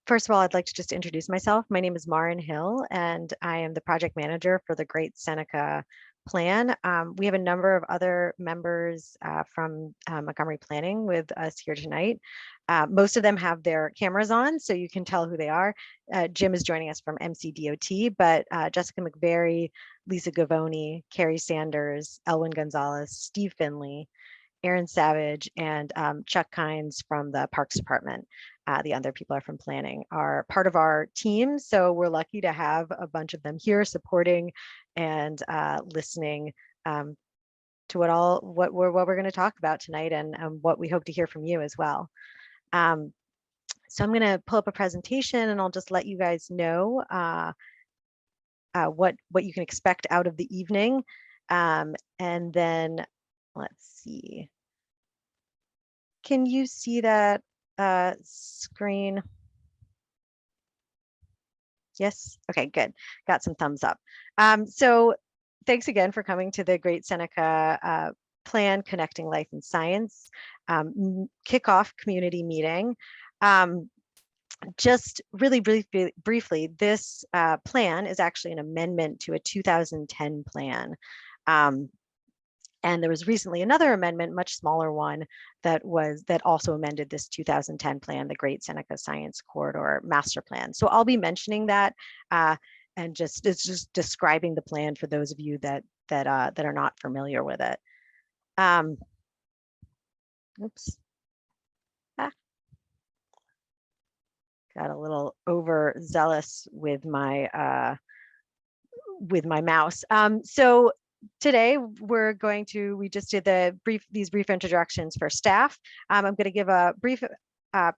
First of all, I'd like to just introduce myself. My name is Marin Hill, and I am the project manager for the Great Seneca Plan. We have a number of other members from Montgomery Planning with us here tonight. Most of them have their cameras on, so you can tell who they are. Jim is joining us from MCDOT, but Jessica McVeary, Lisa Gavoni, Carrie Sanders, Elwin Gonzalez, Steve Finley, Aaron Savage, and Chuck Kynes from the Parks Department. The other people are from planning, are part of our team. So we're lucky to have a bunch of them here supporting and listening to what we're going to talk about tonight, and what we hope to hear from you as well. So I'm going to pull up a presentation, and I'll just let you guys know what you can expect out of the evening. And then let's see. Can you see that screen? Yes. Okay, good. Got some thumbs up. So thanks again for coming to the Great Seneca Plan Connecting Life and Science Kickoff community meeting. Just really briefly, this plan is actually an amendment to a 2010 plan. And there was recently another amendment, much smaller one, that also amended this 2010 plan, the Great Seneca Science Corridor Master Plan. So I'll be mentioning that, and it's just describing the plan for those of you that are not familiar with it. Oops. Got a little overzealous with my mouse. So today we just did these brief introductions for staff. I'm going to give a brief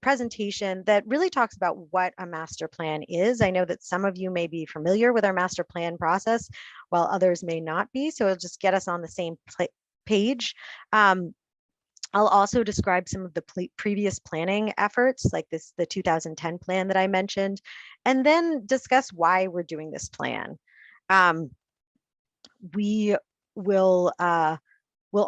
presentation that really talks about what a master plan is. I know that some of you may be familiar with our master plan process, while others may not be. So it'll just get us on the same page. I'll also describe some of the previous planning efforts, like the 2010 plan that I mentioned, and then discuss why we're doing this plan. We will we'll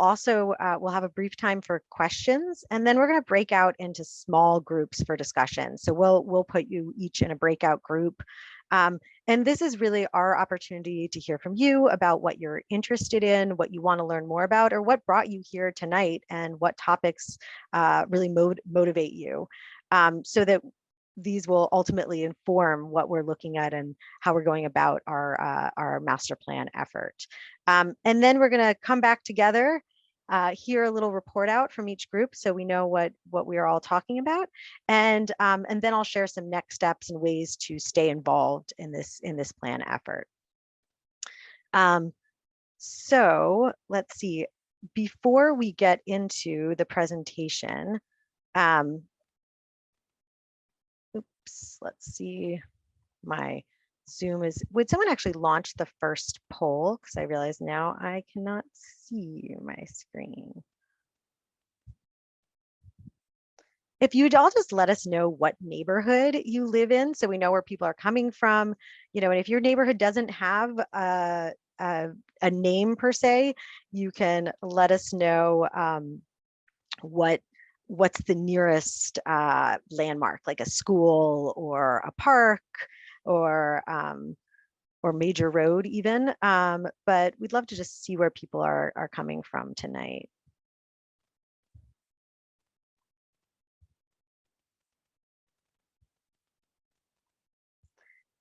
have a brief time for questions, and then we're going to break out into small groups for discussion. So we'll put you each in a breakout group. And this is really our opportunity to hear from you about what you're interested in, what you want to learn more about, or what brought you here tonight, and what topics really motivate you, so that these will ultimately inform what we're looking at and how we're going about our master plan effort. And then we're going to come back together, hear a little report out from each group, so we know what we are all talking about, and then I'll share some next steps and ways to stay involved in this plan effort. So let's see. Before we get into the presentation, oops, let's see. My Zoom would someone actually launch the first poll? Because I realize now I cannot see my screen. If you'd all just let us know what neighborhood you live in, so we know where people are coming from, and if your neighborhood doesn't have a name per se, you can let us know what's the nearest landmark, like a school or a park or major road even. But we'd love to just see where people are coming from tonight.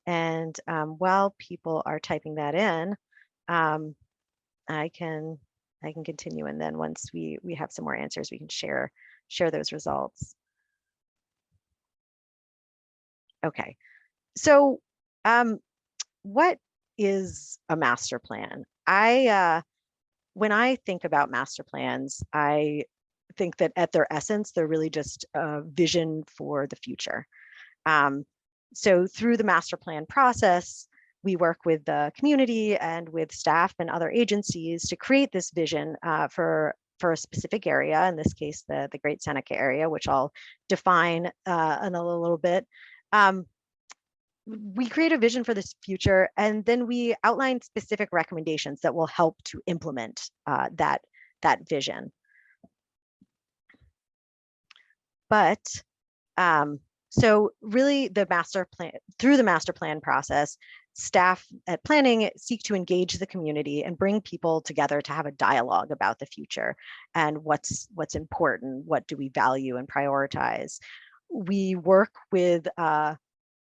And while people are typing that in, I can continue, and then once we have some more answers, we can share those results. Okay, so what is a master plan? When I think about master plans, I think that at their essence, they're really just a vision for the future. So through the master plan process, we work with the community and with staff and other agencies to create this vision for a specific area, in this case, the Great Seneca area, which I'll define in a little bit. We create a vision for this future, and then we outline specific recommendations that will help to implement that vision. But So really through the master plan process, staff at planning seek to engage the community and bring people together to have a dialogue about the future and what's important, what do we value and prioritize. We work with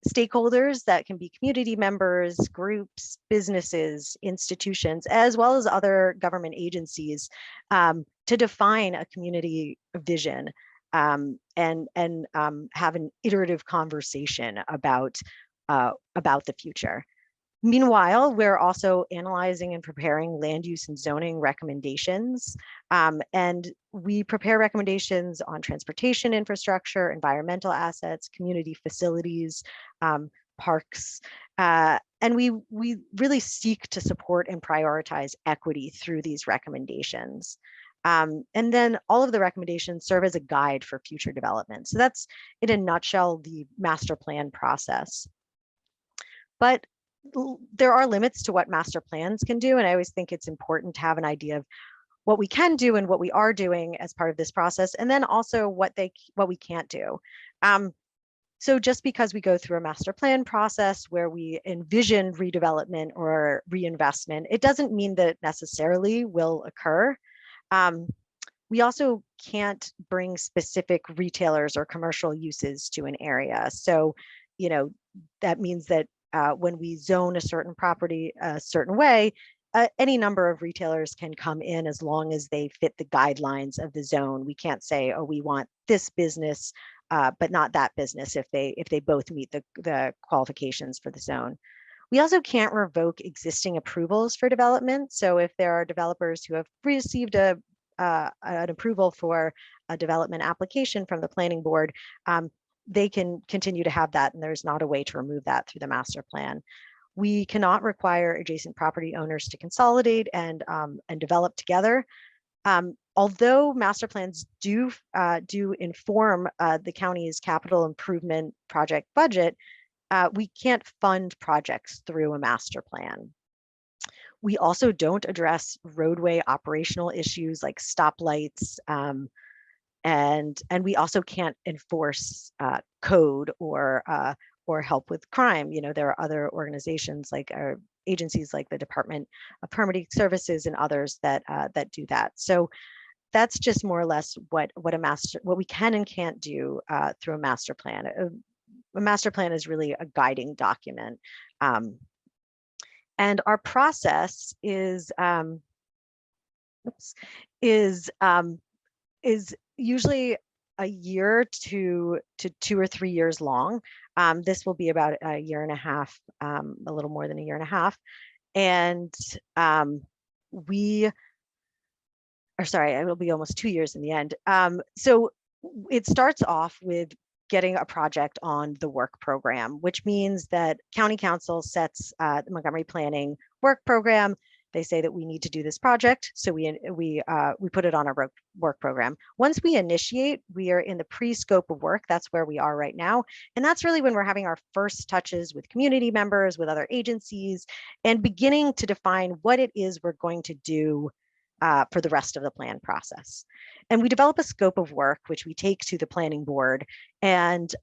stakeholders that can be community members, groups, businesses, institutions, as well as other government agencies to define a community vision and have an iterative conversation about the future. Meanwhile, we're also analyzing and preparing land use and zoning recommendations. And we prepare recommendations on transportation infrastructure, environmental assets, community facilities, parks. And we really seek to support and prioritize equity through these recommendations. And then all of the recommendations serve as a guide for future development. So that's, in a nutshell, the master plan process. But there are limits to what master plans can do. And I always think it's important to have an idea of what we can do and what we are doing as part of this process, and then also what we can't do. So just because we go through a master plan process where we envision redevelopment or reinvestment, it doesn't mean that it necessarily will occur. We also can't bring specific retailers or commercial uses to an area. So, that means that when we zone a certain property a certain way, any number of retailers can come in as long as they fit the guidelines of the zone. We can't say, oh, we want this business, but not that business if they both meet the qualifications for the zone. We also can't revoke existing approvals for development. So if there are developers who have received an approval for a development application from the planning board, they can continue to have that, and there's not a way to remove that through the master plan. We cannot require adjacent property owners to consolidate and develop together. Although master plans do inform the county's capital improvement project budget, we can't fund projects through a master plan. We also don't address roadway operational issues like stoplights, and we also can't enforce code or help with crime. There are other organizations like agencies like the Department of Permitting Services and others that do that. So that's just more or less what we can and can't do through a master plan. A master plan is really a guiding document. And our process is usually a year to 2 or 3 years long. This will be about a year and a half, a little more than a year and a half. And it'll be almost 2 years in the end. So it starts off with getting a project on the work program, which means that County Council sets the Montgomery Planning work program. They say that we need to do this project, so we put it on our work program. Once we initiate, we are in the pre-scope of work. That's where we are right now, and that's really when we're having our first touches with community members, with other agencies, and beginning to define what it is we're going to do for the rest of the plan process. And we develop a scope of work, which we take to the planning board, and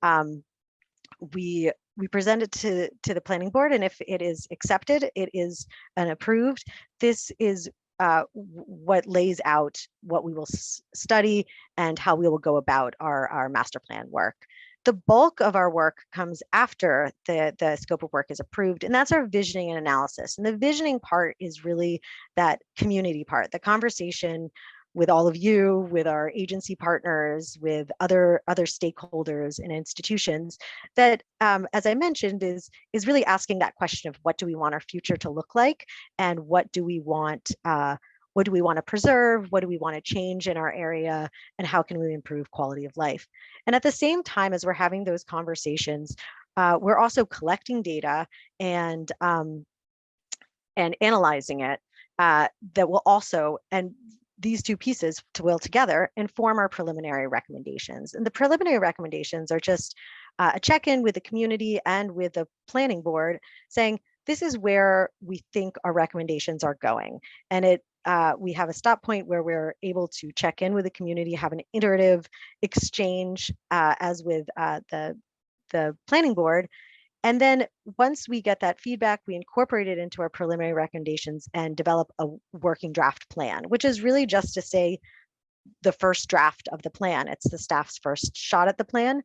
we present it to the planning board, and if it is accepted, it is an approved. This is what lays out what we will study and how we will go about our master plan work. The bulk of our work comes after the scope of work is approved, and that's our visioning and analysis. And the visioning part is really that community part, the conversation with all of you, with our agency partners, with other stakeholders and institutions that, as I mentioned, is really asking that question of what do we want our future to look like, and what do we want to preserve, what do we want to change in our area, and how can we improve quality of life. And at the same time as we're having those conversations, we're also collecting data and analyzing it that will also, and these two pieces will together inform our preliminary recommendations. And the preliminary recommendations are just a check-in with the community and with the planning board saying, this is where we think our recommendations are going. And we have a stop point where we're able to check in with the community, have an iterative exchange as with the the planning board. And then once we get that feedback, we incorporate it into our preliminary recommendations and develop a working draft plan, which is really just to say the first draft of the plan. It's the staff's first shot at the plan.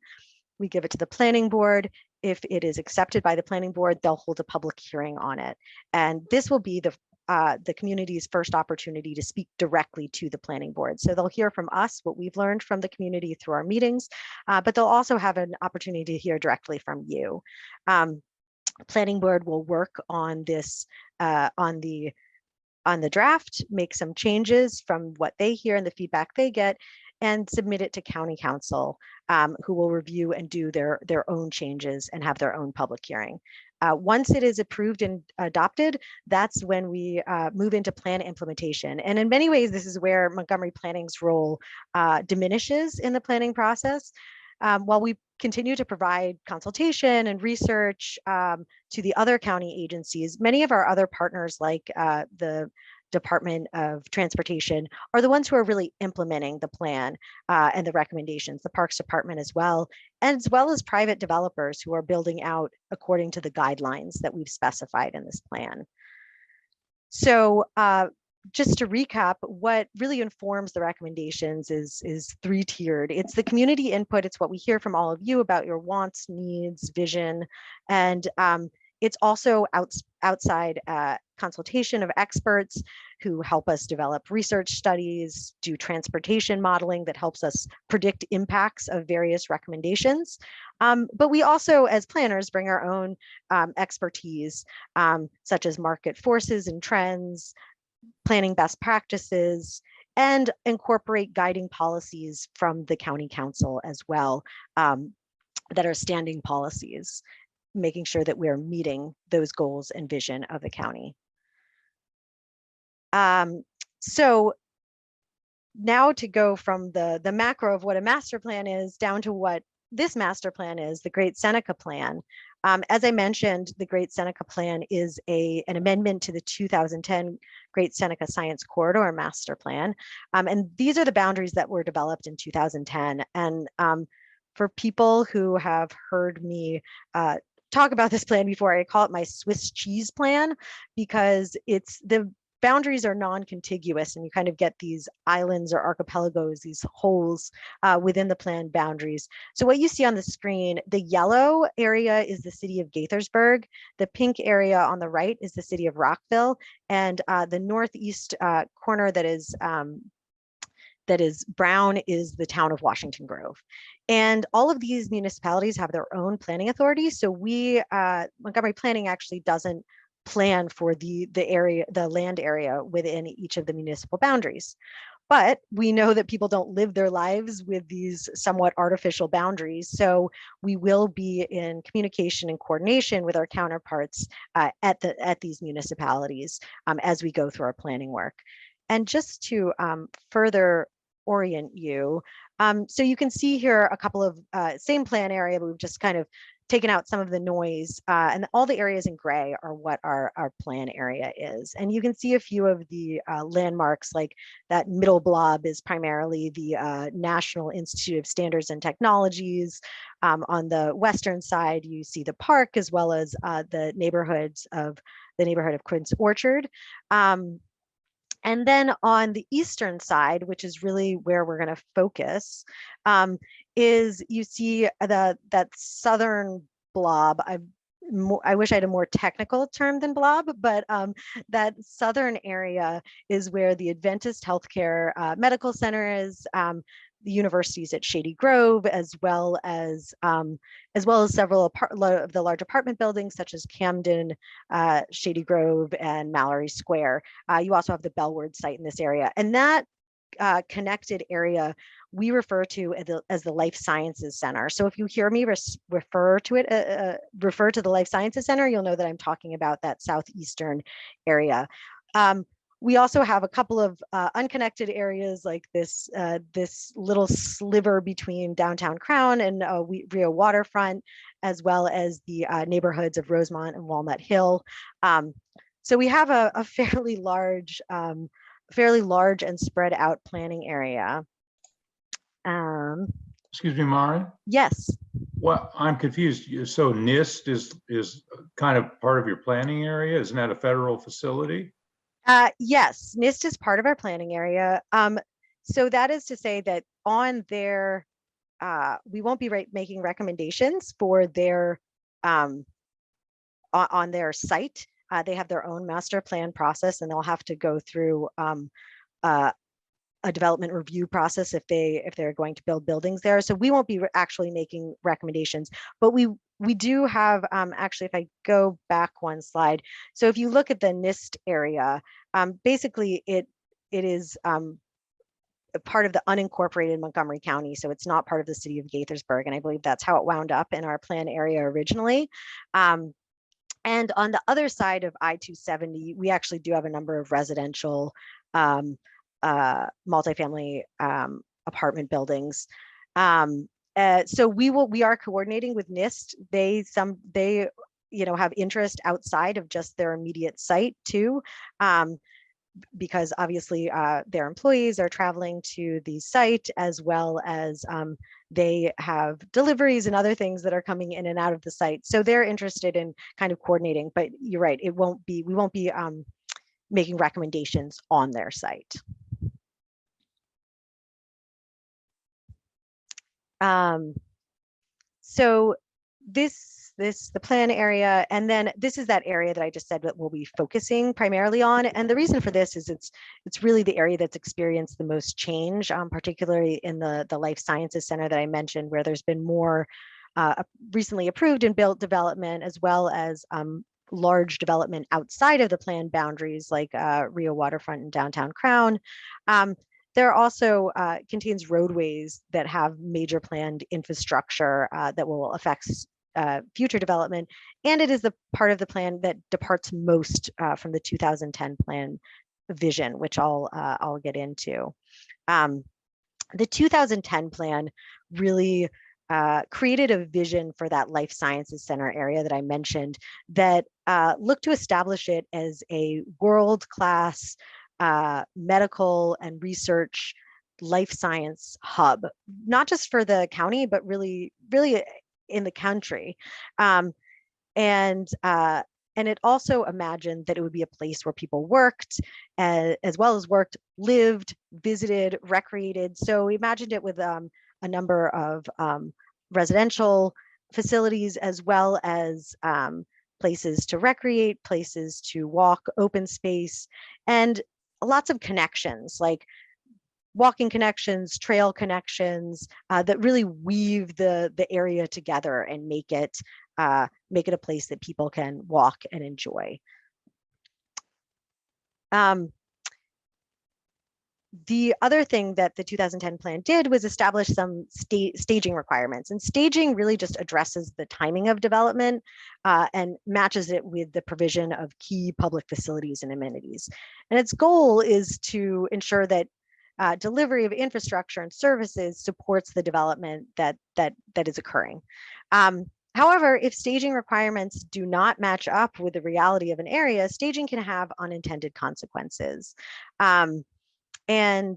We give it to the planning board. If it is accepted by the planning board, they'll hold a public hearing on it. And this will be the community's first opportunity to speak directly to the planning board. So they'll hear from us what we've learned from the community through our meetings, but they'll also have an opportunity to hear directly from you. Planning board will work on this, on the draft, make some changes from what they hear and the feedback they get, and submit it to county council, who will review and do their own changes and have their own public hearing. Once it is approved and adopted, that's when we move into plan implementation. And in many ways, this is where Montgomery Planning's role diminishes in the planning process. While we continue to provide consultation and research to the other county agencies, many of our other partners, like the Department of Transportation, are the ones who are really implementing the plan and the recommendations, the Parks Department as well as private developers who are building out according to the guidelines that we've specified in this plan. So just to recap, what really informs the recommendations is three-tiered. It's the community input. It's what we hear from all of you about your wants, needs, vision, and it's also outside consultation of experts who help us develop research studies, do transportation modeling that helps us predict impacts of various recommendations. But we also, as planners, bring our own expertise, such as market forces and trends, planning best practices, and incorporate guiding policies from the county council as well, that are standing policies, making sure that we're meeting those goals and vision of the county. So now to go from the macro of what a master plan is down to what this master plan is, the Great Seneca Plan. As I mentioned, the Great Seneca Plan is an amendment to the 2010 Great Seneca Science Corridor master plan. And these are the boundaries that were developed in 2010. And for people who have heard me talk about this plan before, I call it my Swiss cheese plan, because the boundaries are non-contiguous and you kind of get these islands or archipelagos, these holes within the plan boundaries. So what you see on the screen, the yellow area is the City of Gaithersburg. The pink area on the right is the City of Rockville. And the northeast corner that is brown is the town of Washington Grove. And all of these municipalities have their own planning authorities. So Montgomery Planning actually doesn't plan for the land area within each of the municipal boundaries. But we know that people don't live their lives with these somewhat artificial boundaries. So we will be in communication and coordination with our counterparts at these municipalities as we go through our planning work. And just to further orient you, so you can see here a couple of same plan area, but we've just kind of taken out some of the noise, and all the areas in gray are what our plan area is. And you can see a few of the landmarks, like that middle blob is primarily the National Institute of Standards and Technologies. On the western side, you see the park, as well as the neighborhood of Quince Orchard. And then on the eastern side, which is really where we're going to focus, is you see that southern blob. I wish I had a more technical term than blob, but that southern area is where the Adventist Healthcare Medical Center is, the universities at Shady Grove, as well as several of the large apartment buildings such as Camden, Shady Grove, and Mallory Square. You also have the Bellworth site in this area, and that connected area we refer to as the Life Sciences Center. So if you hear me refer to the Life Sciences Center, you'll know that I'm talking about that southeastern area. We also have a couple of unconnected areas like this little sliver between downtown Crown and Rio Waterfront, as well as the neighborhoods of Rosemont and Walnut Hill. So we have a fairly large and spread out planning area. Excuse me, Mari. Yes. Well, I'm confused. So NIST is kind of part of your planning area? Isn't that a federal facility? Yes, NIST is part of our planning area. So that is to say that on their, we won't be making recommendations for their, on their site. They have their own master plan process, and they'll have to go through a development review process if they're going to build buildings there. So we won't be actually making recommendations, but we do have, actually, if I go back one slide. So if you look at the NIST area, basically it is a part of the unincorporated Montgomery County. So it's not part of the city of Gaithersburg. And I believe that's how it wound up in our plan area originally. And on the other side of I-270, we actually do have a number of residential multifamily apartment buildings. So we are coordinating with NIST. They have interest outside of just their immediate site too, because obviously their employees are traveling to the site, as well as they have deliveries and other things that are coming in and out of the site. So they're interested in kind of coordinating, but you're right, we won't be making recommendations on their site. So the plan area, and then this is that area that I just said that we'll be focusing primarily on. And the reason for this is it's really the area that's experienced the most change, particularly in the Life Sciences Center that I mentioned, where there's been more recently approved and built development, as well as large development outside of the planned boundaries, like Rio Waterfront and Downtown Crown. There also contains roadways that have major planned infrastructure that will affect future development. And it is the part of the plan that departs most from the 2010 plan vision, which I'll get into. The 2010 plan really created a vision for that Life Sciences Center area that I mentioned that looked to establish it as a world-class medical and research life science hub, not just for the county, but really in the country. And it also imagined that it would be a place where people worked, as well as worked, lived, visited, recreated. So we imagined it with a number of residential facilities, as well as places to recreate, places to walk, open space, and lots of connections, like walking connections, trail connections, that really weave the area together and make it a place that people can walk and enjoy. The other thing that the 2010 plan did was establish some staging requirements, and staging really just addresses the timing of development and matches it with the provision of key public facilities and amenities. And its goal is to ensure that delivery of infrastructure and services supports the development that is occurring. However, if staging requirements do not match up with the reality of an area, staging can have unintended consequences. In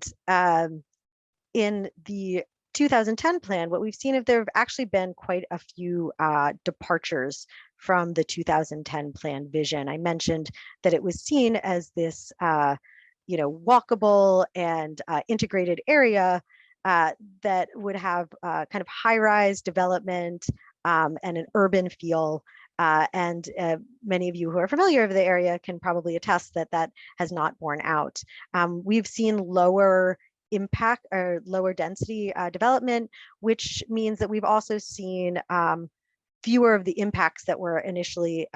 the 2010 plan, what we've seen is there have actually been quite a few departures from the 2010 plan vision. I mentioned that it was seen as this walkable and integrated area that would have kind of high-rise development and an urban feel. And many of you who are familiar with the area can probably attest that that has not borne out. We've seen lower impact or lower density development, which means that we've also seen fewer of the impacts that were initially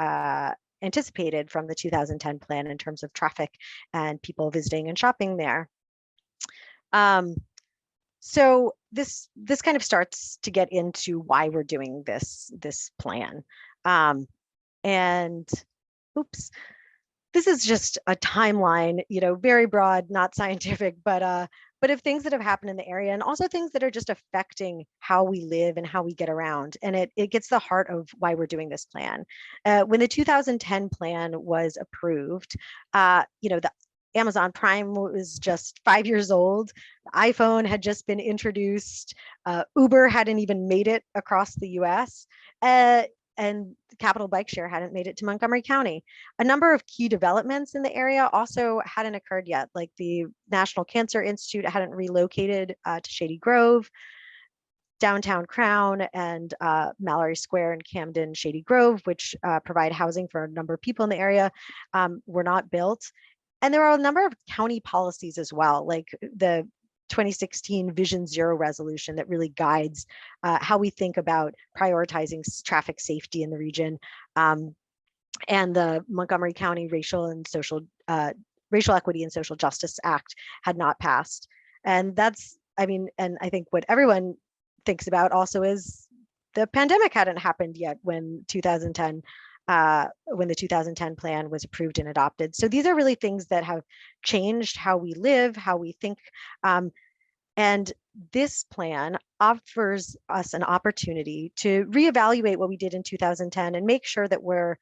anticipated from the 2010 plan in terms of traffic and people visiting and shopping there. So this kind of starts to get into why we're doing this plan. And oops, this is just a timeline, very broad, not scientific, but of things that have happened in the area, and also things that are just affecting how we live and how we get around. And it gets the heart of why we're doing this plan. When the 2010 plan was approved, Amazon Prime was just 5 years old. The iPhone had just been introduced. Uber hadn't even made it across the US. And Capital Bike Share hadn't made it to Montgomery County. A number of key developments in the area also hadn't occurred yet, like the National Cancer Institute hadn't relocated to Shady Grove. Downtown Crown and Mallory Square in Camden, Shady Grove, which provide housing for a number of people in the area, were not built. And there are a number of county policies as well, like the 2016 Vision Zero resolution that really guides how we think about prioritizing traffic safety in the region. And the Montgomery County Racial Equity and Social Justice Act had not passed. And that's, I mean, and I think what everyone thinks about also is the pandemic hadn't happened yet when the 2010 plan was approved and adopted. So these are really things that have changed how we live, how we think. And this plan offers us an opportunity to reevaluate what we did in 2010 and make sure that we're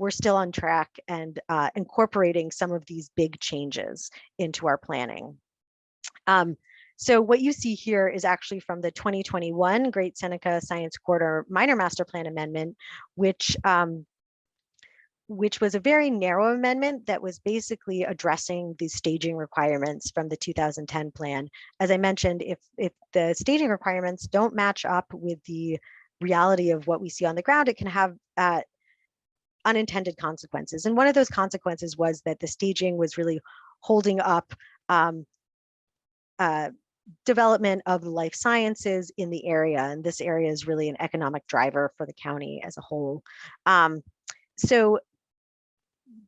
still on track and incorporating some of these big changes into our planning. So what you see here is actually from the 2021 Great Seneca Science Corridor Minor Master Plan Amendment, which was a very narrow amendment that was basically addressing the staging requirements from the 2010 plan. As I mentioned, if the staging requirements don't match up with the reality of what we see on the ground, it can have unintended consequences. And one of those consequences was that the staging was really holding up development of life sciences in the area. And this area is really an economic driver for the county as a whole. So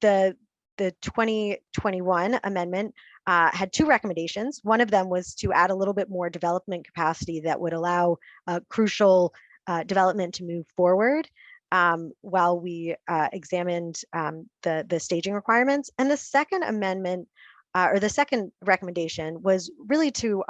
the 2021 amendment had two recommendations. One of them was to add a little bit more development capacity that would allow crucial development to move forward while we examined the staging requirements. And the second amendment, or the second recommendation, was really to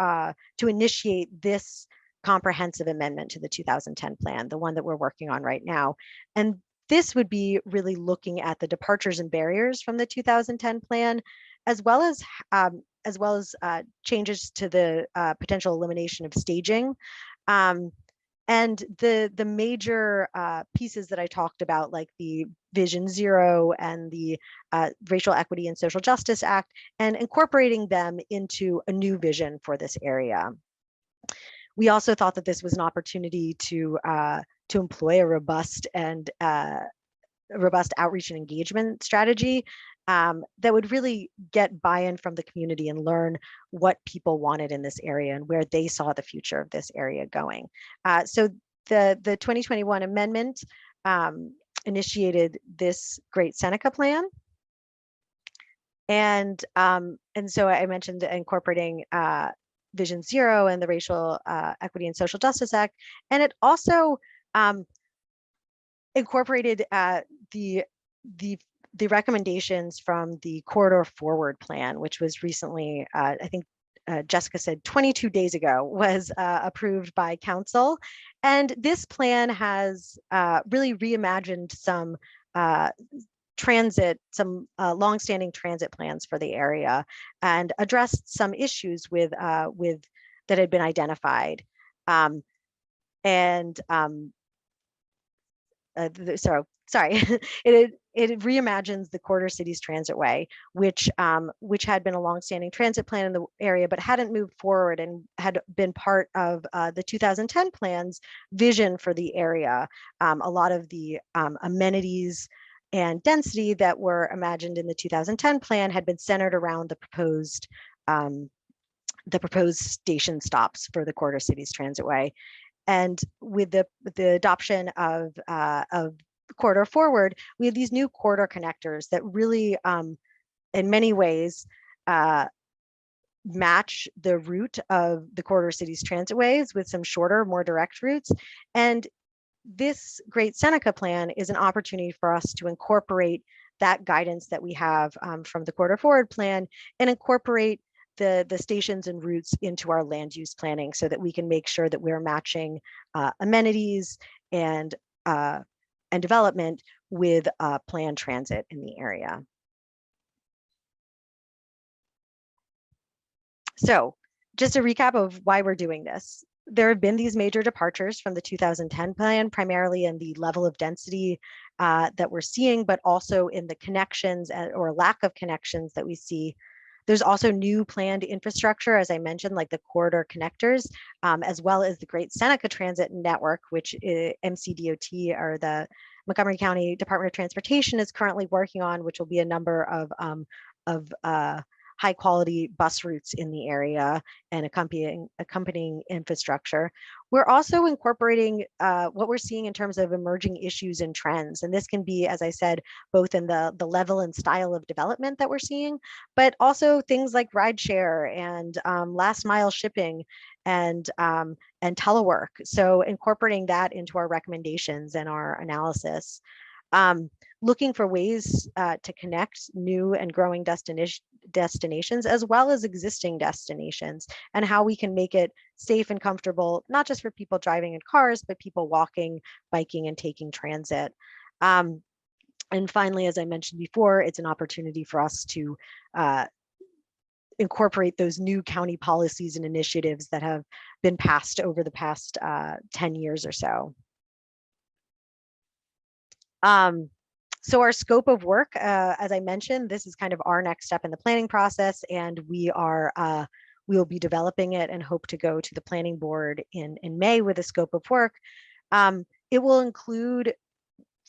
initiate this comprehensive amendment to the 2010 plan, the one that we're working on right now. And this would be really looking at the departures and barriers from the 2010 plan, as well as changes to the potential elimination of staging. And the major pieces that I talked about, like the Vision Zero and the Racial Equity and Social Justice Act, and incorporating them into a new vision for this area. We also thought that this was an opportunity to employ a robust outreach and engagement strategy that would really get buy-in from the community and learn what people wanted in this area and where they saw the future of this area going. So the 2021 amendment initiated this Great Seneca plan. And so I mentioned incorporating Vision Zero and the Racial Equity and Social Justice Act. And it also incorporated the recommendations from the Corridor Forward plan, which was recently, I think Jessica said 22 days ago, was approved by council. And this plan has really reimagined some longstanding transit plans for the area and addressed some issues with that had been identified. It reimagines the Quarter Cities Transitway, which had been a longstanding transit plan in the area, but hadn't moved forward and had been part of the 2010 plan's vision for the area. A lot of the amenities and density that were imagined in the 2010 plan had been centered around the proposed station stops for the Quarter Cities Transitway. And with the adoption of Corridor Forward, we have these new corridor connectors that really, in many ways, match the route of the Quarter Cities Transitways with some shorter, more direct routes. And this Great Seneca plan is an opportunity for us to incorporate that guidance that we have from the Corridor Forward plan and incorporate the stations and routes into our land use planning so that we can make sure that we're matching amenities and development with planned transit in the area. So just a recap of why we're doing this. There have been these major departures from the 2010 plan, primarily in the level of density that we're seeing, but also in the connections or lack of connections that we see. There's also new planned infrastructure, as I mentioned, like the corridor connectors, as well as the Great Seneca Transit Network, which MCDOT, or the Montgomery County Department of Transportation, is currently working on, which will be a number of high quality bus routes in the area and accompanying infrastructure. We're also incorporating what we're seeing in terms of emerging issues and trends. And this can be, as I said, both in the level and style of development that we're seeing, but also things like rideshare and last mile shipping and telework. So incorporating that into our recommendations and our analysis. Looking for ways to connect new and growing destinations as well as existing destinations, and how we can make it safe and comfortable, not just for people driving in cars, but people walking, biking, and taking transit. And finally, as I mentioned before, it's an opportunity for us to incorporate those new county policies and initiatives that have been passed over the past 10 years or so. So our scope of work, as I mentioned, this is kind of our next step in the planning process, and we will be developing it and hope to go to the planning board in May with a scope of work. It will include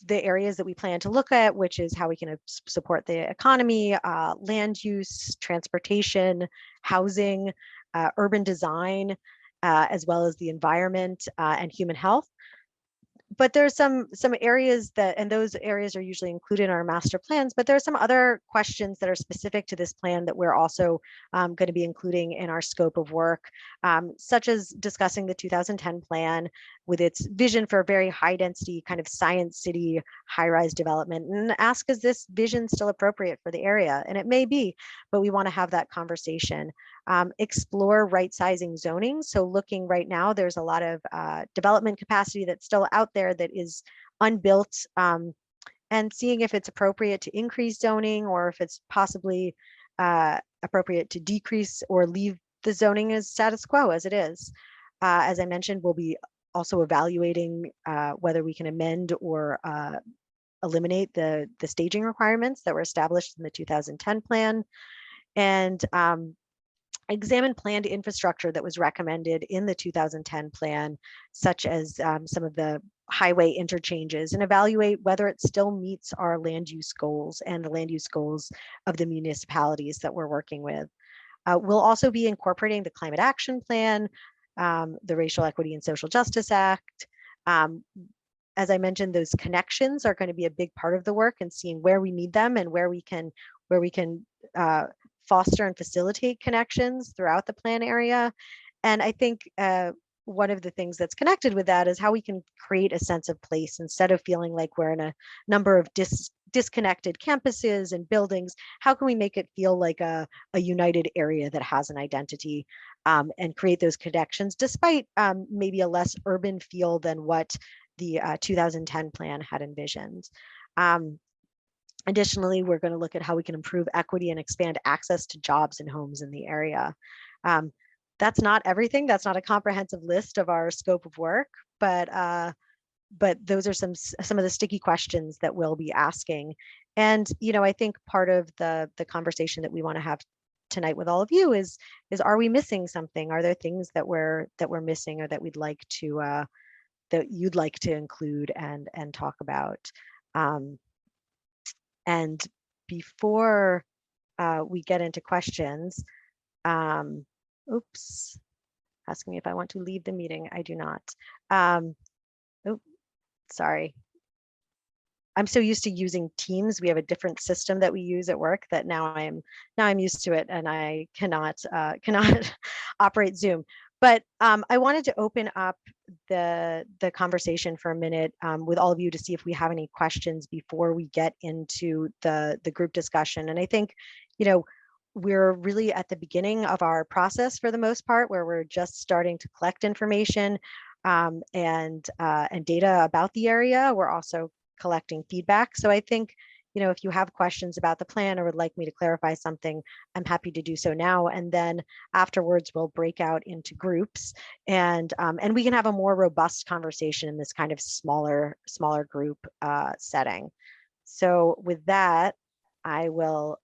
the areas that we plan to look at, which is how we can support the economy, land use, transportation, housing, urban design, as well as the environment and human health. But there's some areas that, and those areas are usually included in our master plans, but there are some other questions that are specific to this plan that we're also going to be including in our scope of work, such as discussing the 2010 plan with its vision for a very high density kind of science city high-rise development, and ask, is this vision still appropriate for the area? And it may be, but we want to have that conversation. Explore right sizing zoning. So looking right now, there's a lot of development capacity that's still out there that is unbuilt, and seeing if it's appropriate to increase zoning, or if it's possibly appropriate to decrease or leave the zoning as status quo as it is. As I mentioned, we'll be also evaluating whether we can amend or eliminate the staging requirements that were established in the 2010 plan, and examine planned infrastructure that was recommended in the 2010 plan, such as some of the highway interchanges, and evaluate whether it still meets our land use goals and the land use goals of the municipalities that we're working with. We'll also be incorporating the Climate Action Plan, the Racial Equity and Social Justice Act. As I mentioned, those connections are going to be a big part of the work, and seeing where we need them and where we can foster and facilitate connections throughout the plan area. And I think one of the things that's connected with that is how we can create a sense of place instead of feeling like we're in a number of disconnected campuses and buildings. How can we make it feel like a united area that has an identity, and create those connections despite maybe a less urban feel than what the 2010 plan had envisioned. Additionally, we're going to look at how we can improve equity and expand access to jobs and homes in the area. That's not everything. That's not a comprehensive list of our scope of work, but those are some of the sticky questions that we'll be asking. And I think part of the conversation that we want to have tonight with all of you is are we missing something? Are there things that we're missing, or that we'd like to that you'd like to include and talk about? And before we get into questions, oops, asking me if I want to leave the meeting. I do not. Oh, sorry. I'm so used to using Teams. We have a different system that we use at work that now I'm used to it, and I cannot operate Zoom. But I wanted to open up the conversation for a minute with all of you to see if we have any questions before we get into the group discussion. And I think, we're really at the beginning of our process for the most part, where we're just starting to collect information and data about the area. We're also collecting feedback. So I think, if you have questions about the plan or would like me to clarify something, I'm happy to do so now. And then afterwards, we'll break out into groups and we can have a more robust conversation in this kind of smaller group setting. So with that, I will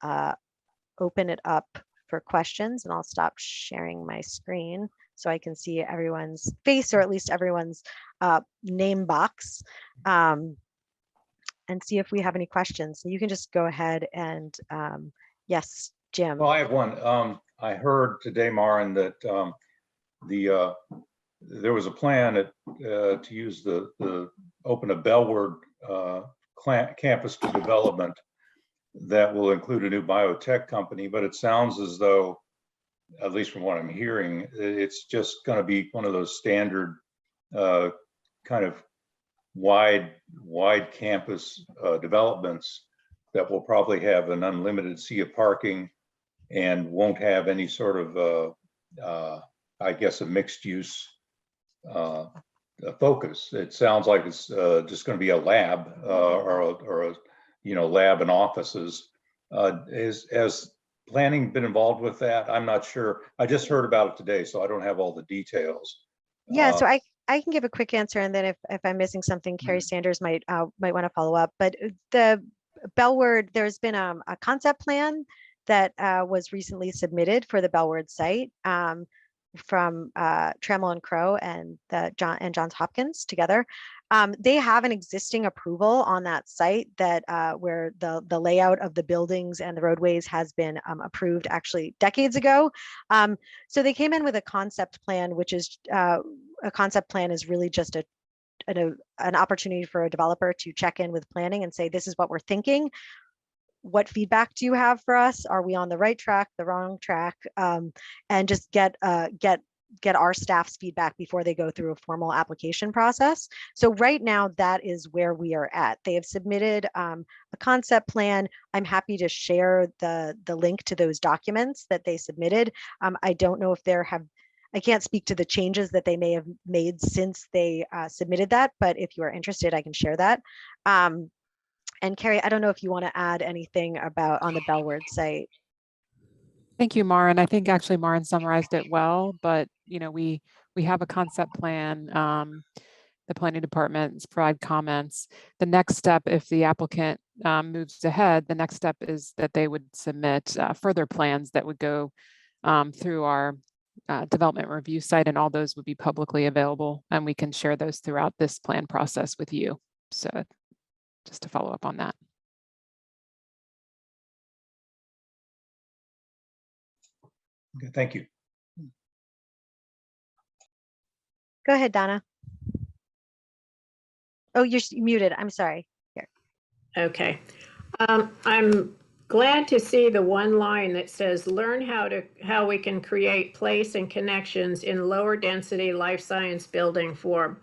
open it up for questions, and I'll stop sharing my screen so I can see everyone's face, or at least everyone's name box, and see if we have any questions. So you can just go ahead and yes, Jim. Well, I have one. I heard today, Maren, that there was a plan to use the open a Bellworth campus for development that will include a new biotech company, but it sounds as though, at least from what I'm hearing, it's just going to be one of those standard kind of wide campus developments that will probably have an unlimited sea of parking and won't have any sort of, I guess, a mixed use focus. It sounds like it's just going to be a lab or a lab and offices. Has planning been involved with that? I'm not sure. I just heard about it today, so I don't have all the details. Yeah, so I can give a quick answer, and then if I'm missing something, Carrie Sanders might want to follow up. But the Bellworth, there's been a concept plan that was recently submitted for the Bellworth site from Trammell and Crow and Johns Hopkins together. They have an existing approval on that site that where the layout of the buildings and the roadways has been approved actually decades ago. So they came in with a concept plan, which is a concept plan is really just an opportunity for a developer to check in with planning and say, this is what we're thinking. What feedback do you have for us? Are we on the right track, the wrong track? And just get our staff's feedback before they go through a formal application process. So right now, that is where we are at. They have submitted a concept plan. I'm happy to share the link to those documents that they submitted. I don't know if I can't speak to the changes that they may have made since they submitted that, but if you are interested, I can share that. And Carrie, I don't know if you want to add anything about on the Bellworth site. Thank you, Maren. I think actually Maren summarized it well, but we have a concept plan. The planning department provide comments. The next step, if the applicant moves ahead, the next step is that they would submit further plans that would go through our development review site, and all those would be publicly available, and we can share those throughout this plan process with you. So just to follow up on that. Okay, thank you. Go ahead, Donna. Oh, you're muted. I'm sorry. Here. Okay. I'm glad to see the one line that says, learn how we can create place and connections in lower density life science building form.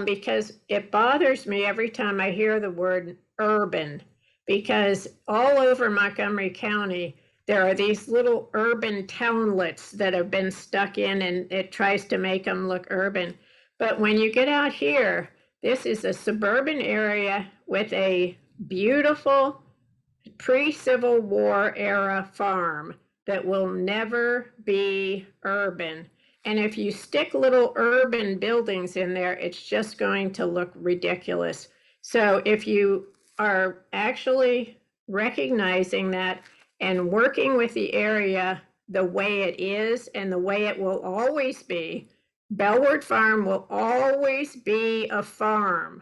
Because it bothers me every time I hear the word urban, because all over Montgomery County, there are these little urban townlets that have been stuck in, and it tries to make them look urban. But when you get out here, this is a suburban area with a beautiful pre-Civil War era farm that will never be urban. And if you stick little urban buildings in there, it's just going to look ridiculous. So if you are actually recognizing that and working with the area the way it is and the way it will always be, Bellworth Farm will always be a farm.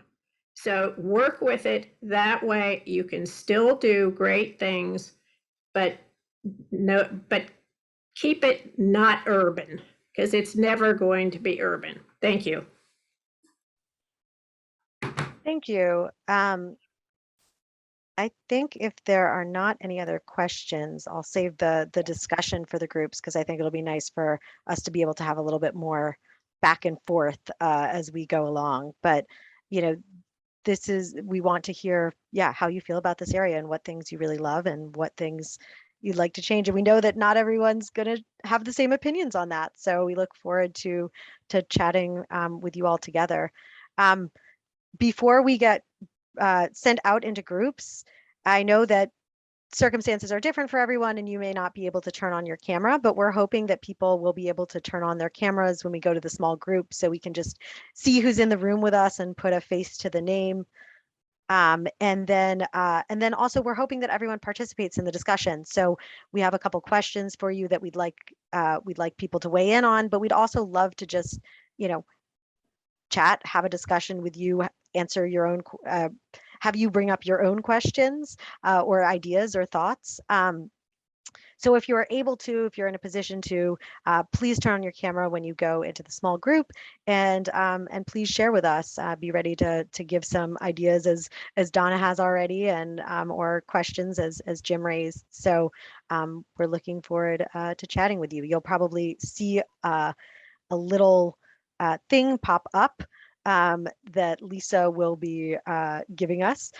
So work with it that way. You can still do great things, but keep it not urban, because it's never going to be urban. Thank you. Thank you. I think if there are not any other questions, I'll save the discussion for the groups, because I think it'll be nice for us to be able to have a little bit more back and forth as we go along. But, we want to hear, how you feel about this area and what things you really love and what things you'd like to change. And we know that not everyone's going to have the same opinions on that. So we look forward to chatting with you all together. Before we get sent out into groups, I know that circumstances are different for everyone and you may not be able to turn on your camera, but we're hoping that people will be able to turn on their cameras when we go to the small group so we can just see who's in the room with us and put a face to the name. And then also we're hoping that everyone participates in the discussion. So we have a couple questions for you that we'd like people to weigh in on, but we'd also love to just, chat, have a discussion with you, answer your own, have you bring up your own questions or ideas or thoughts. So if you're able to, if you're in a position to, please turn on your camera when you go into the small group, and please share with us. Be ready to give some ideas as Donna has already, and or questions as Jim raised. So we're looking forward to chatting with you. You'll probably see a little thing pop up that Lisa will be giving us.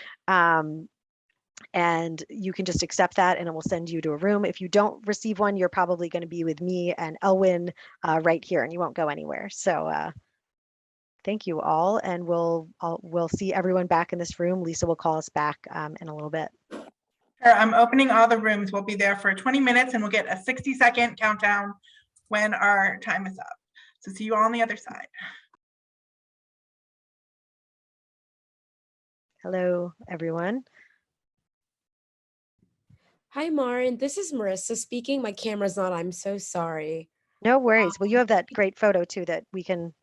And you can just accept that and it will send you to a room. If you don't receive one, you're probably going to be with me and Elwin right here and you won't go anywhere. So thank you all, and we'll see everyone back in this room. Lisa will call us back in a little bit. Sure, I'm opening all the rooms. We'll be there for 20 minutes and we'll get a 60-second countdown when our time is up. So see you all on the other side. Hello, everyone. Hi, Marin. This is Marissa speaking. My camera's not. I'm so sorry. No worries. Well, you have that great photo too that we can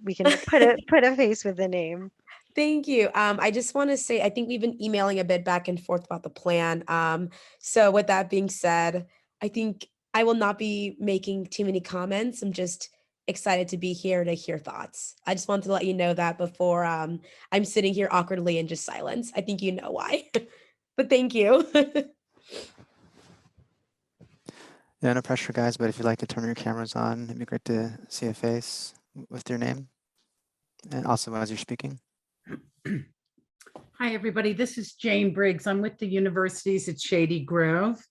put a face with the name. Thank you. I just want to say I think we've been emailing a bit back and forth about the plan. So with that being said, I think I will not be making too many comments. I'm just excited to be here to hear thoughts. I just wanted to let you know that before I'm sitting here awkwardly in just silence. I think you know why. But thank you. Yeah, no pressure, guys, but if you'd like to turn your cameras on, it'd be great to see a face with your name. And also as you're speaking. Hi, everybody. This is Jane Briggs. I'm with the universities at Shady Grove.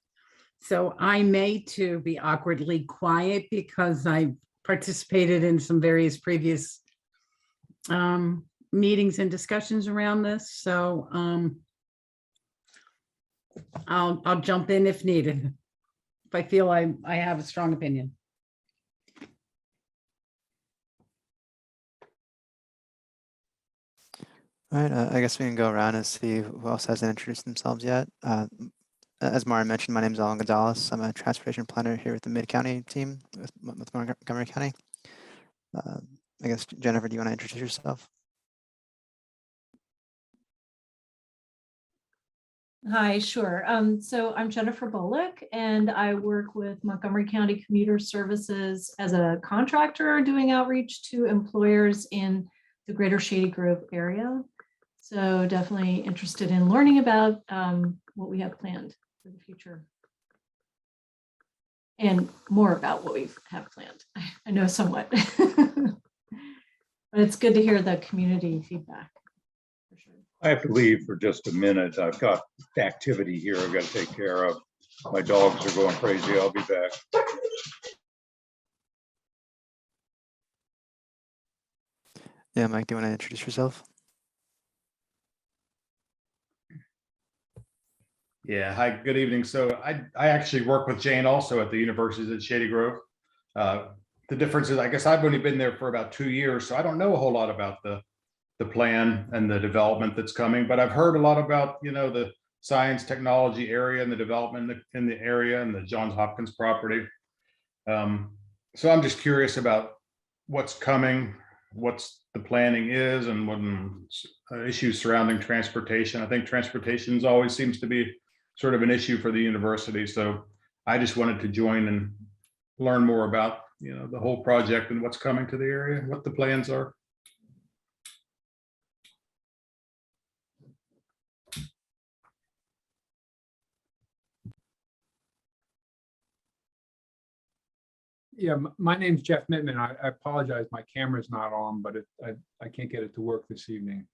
So I may too be awkwardly quiet because I participated in some various previous meetings and discussions around this. So I'll jump in if needed, if I feel I have a strong opinion. All right, I guess we can go around and see who else hasn't introduced themselves yet. As Marin mentioned, my name is Alan Gonzalez. I'm a transportation planner here with the Mid-County team with Montgomery County. I guess, Jennifer, do you want to introduce yourself? Hi, sure. So I'm Jennifer Golick, and I work with Montgomery County Commuter Services as a contractor doing outreach to employers in the greater Shady Grove area. So definitely interested in learning about what we have planned for the future. And more about what we have planned. I know somewhat. But it's good to hear the community feedback. For sure. I have to leave for just a minute. I've got activity here I've got to take care of. My dogs are going crazy. I'll be back. Yeah, Mike, do you want to introduce yourself? Yeah, hi, good evening. So I actually work with Jane also at the universities at Shady Grove. The difference is, I guess I've only been there for about 2 years, so I don't know a whole lot about the plan and the development that's coming, but I've heard a lot about, the science technology area and the development in the area and the Johns Hopkins property. So I'm just curious about what's coming, what's the planning is, and what issues surrounding transportation. I think transportation always seems to be sort of an issue for the university. So I just wanted to join and learn more about, the whole project and what's coming to the area, what the plans are. Yeah, my name's Jeff Mittman. I apologize, my camera's not on, but I can't get it to work this evening.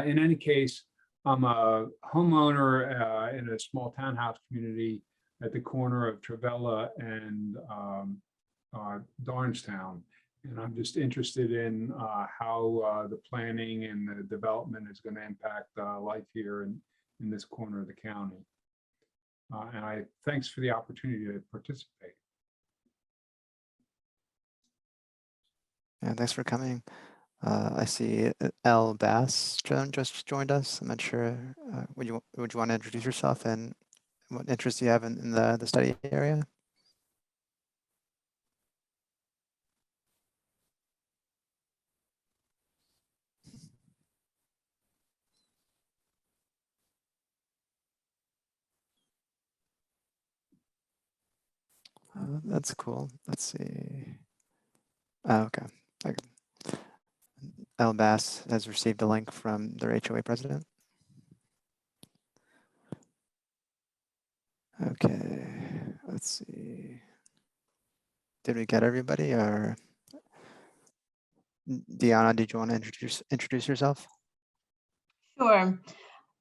In any case, I'm a homeowner in a small townhouse community at the corner of Travella and Darnestown. And I'm just interested in how the planning and the development is going to impact life here in this corner of the county. And thanks for the opportunity to participate. Yeah, thanks for coming. I see Elle Bass just joined us. I'm not sure. Would you want to introduce yourself and what interests you have in the study area? That's cool. Let's see. Oh, okay. Elle Bass has received a link from their HOA president. Okay, let's see. Did we get everybody, or Deanna, did you want to introduce yourself? Sure.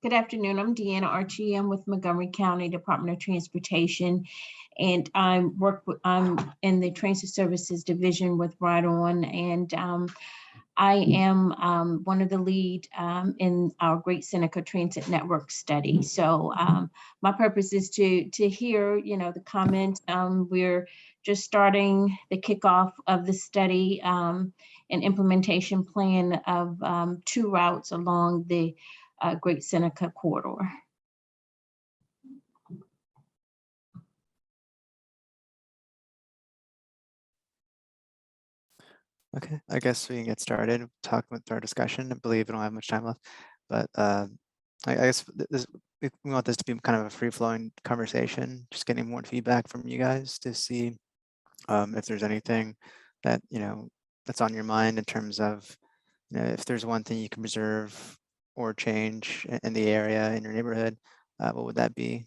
Good afternoon. I'm Deanna Archie. I'm with Montgomery County Department of Transportation, and I'm in the Transit Services Division with Ride On, and I am one of the lead in our Great Seneca Transit Network study. So my purpose is to hear, the comments. We're just starting the kickoff of the study and implementation plan of 2 routes along the Great Seneca Corridor. Okay, I guess we can get started talking with our discussion. I believe we don't have much time left, but I guess we want this to be kind of a free-flowing conversation, just getting more feedback from you guys to see if there's anything that, that's on your mind in terms of, if there's one thing you can preserve or change in the area, in your neighborhood, what would that be?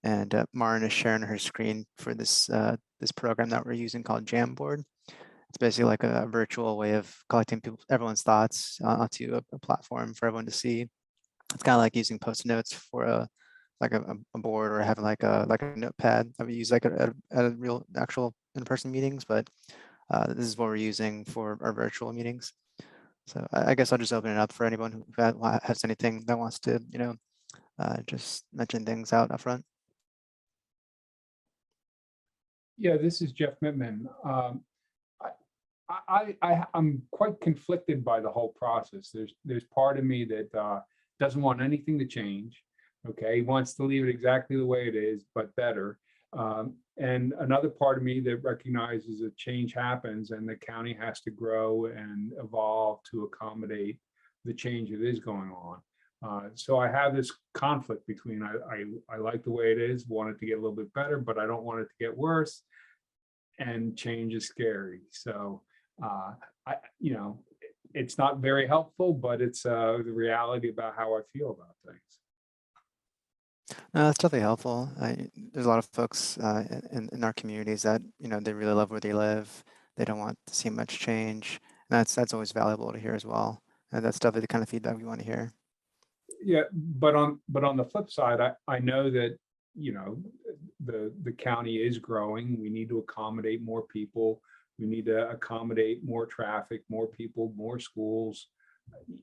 And Maren is sharing her screen for this this program that we're using called Jamboard. It's basically like a virtual way of collecting everyone's thoughts onto a platform for everyone to see. It's kind of like using Post-it notes for a board, or having like a notepad that we use like at real actual in-person meetings. But this is what we're using for our virtual meetings. So I guess I'll just open it up for anyone who has anything that wants to, just mention things out front. Yeah, this is Jeff Mittman. I'm quite conflicted by the whole process. There's part of me that doesn't want anything to change. Okay, he wants to leave it exactly the way it is, but better. And another part of me that recognizes that change happens and the county has to grow and evolve to accommodate the change that is going on. So I have this conflict between I like the way it is, want it to get a little bit better, but I don't want it to get worse. And change is scary. So it's not very helpful, but it's the reality about how I feel about things. No, that's definitely helpful. There's a lot of folks in our communities that, they really love where they live. They don't want to see much change. And that's always valuable to hear as well. And that's definitely the kind of feedback we want to hear. Yeah, but on the flip side, I know that, the county is growing. We need to accommodate more people. We need to accommodate more traffic, more people, more schools.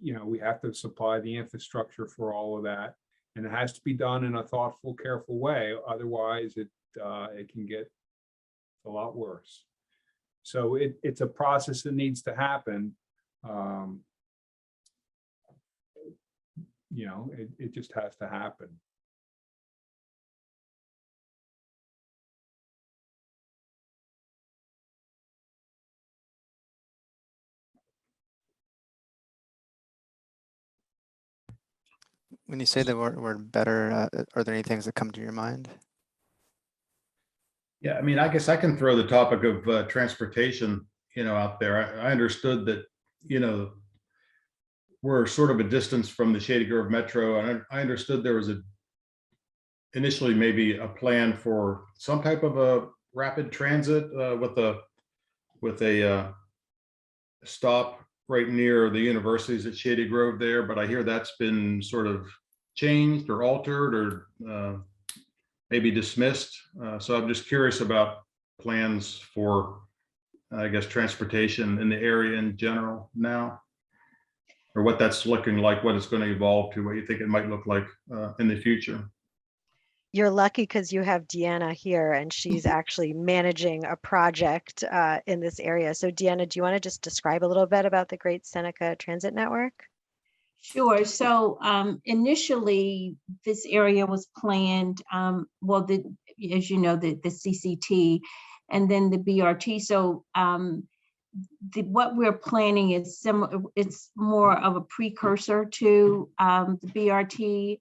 We have to supply the infrastructure for all of that. And it has to be done in a thoughtful, careful way. Otherwise, it can get a lot worse. So it's a process that needs to happen. It just has to happen. When you say the word better, are there any things that come to your mind? Yeah, I mean, I guess I can throw the topic of transportation, out there. I understood that, we're sort of a distance from the Shady Grove Metro, and I understood there was initially maybe a plan for some type of a rapid transit with a stop right near the universities at Shady Grove there, but I hear that's been sort of changed or altered or maybe dismissed. So I'm just curious about plans for, I guess, transportation in the area in general now, or what that's looking like, what it's going to evolve to, what you think it might look like in the future. You're lucky because you have Deanna here and she's actually managing a project in this area. So Deanna, do you want to just describe a little bit about the Great Seneca Transit Network? Sure. So initially, this area was planned, well, as you know, the CCT and then the BRT. So what we're planning is similar. It's more of a precursor to the BRT.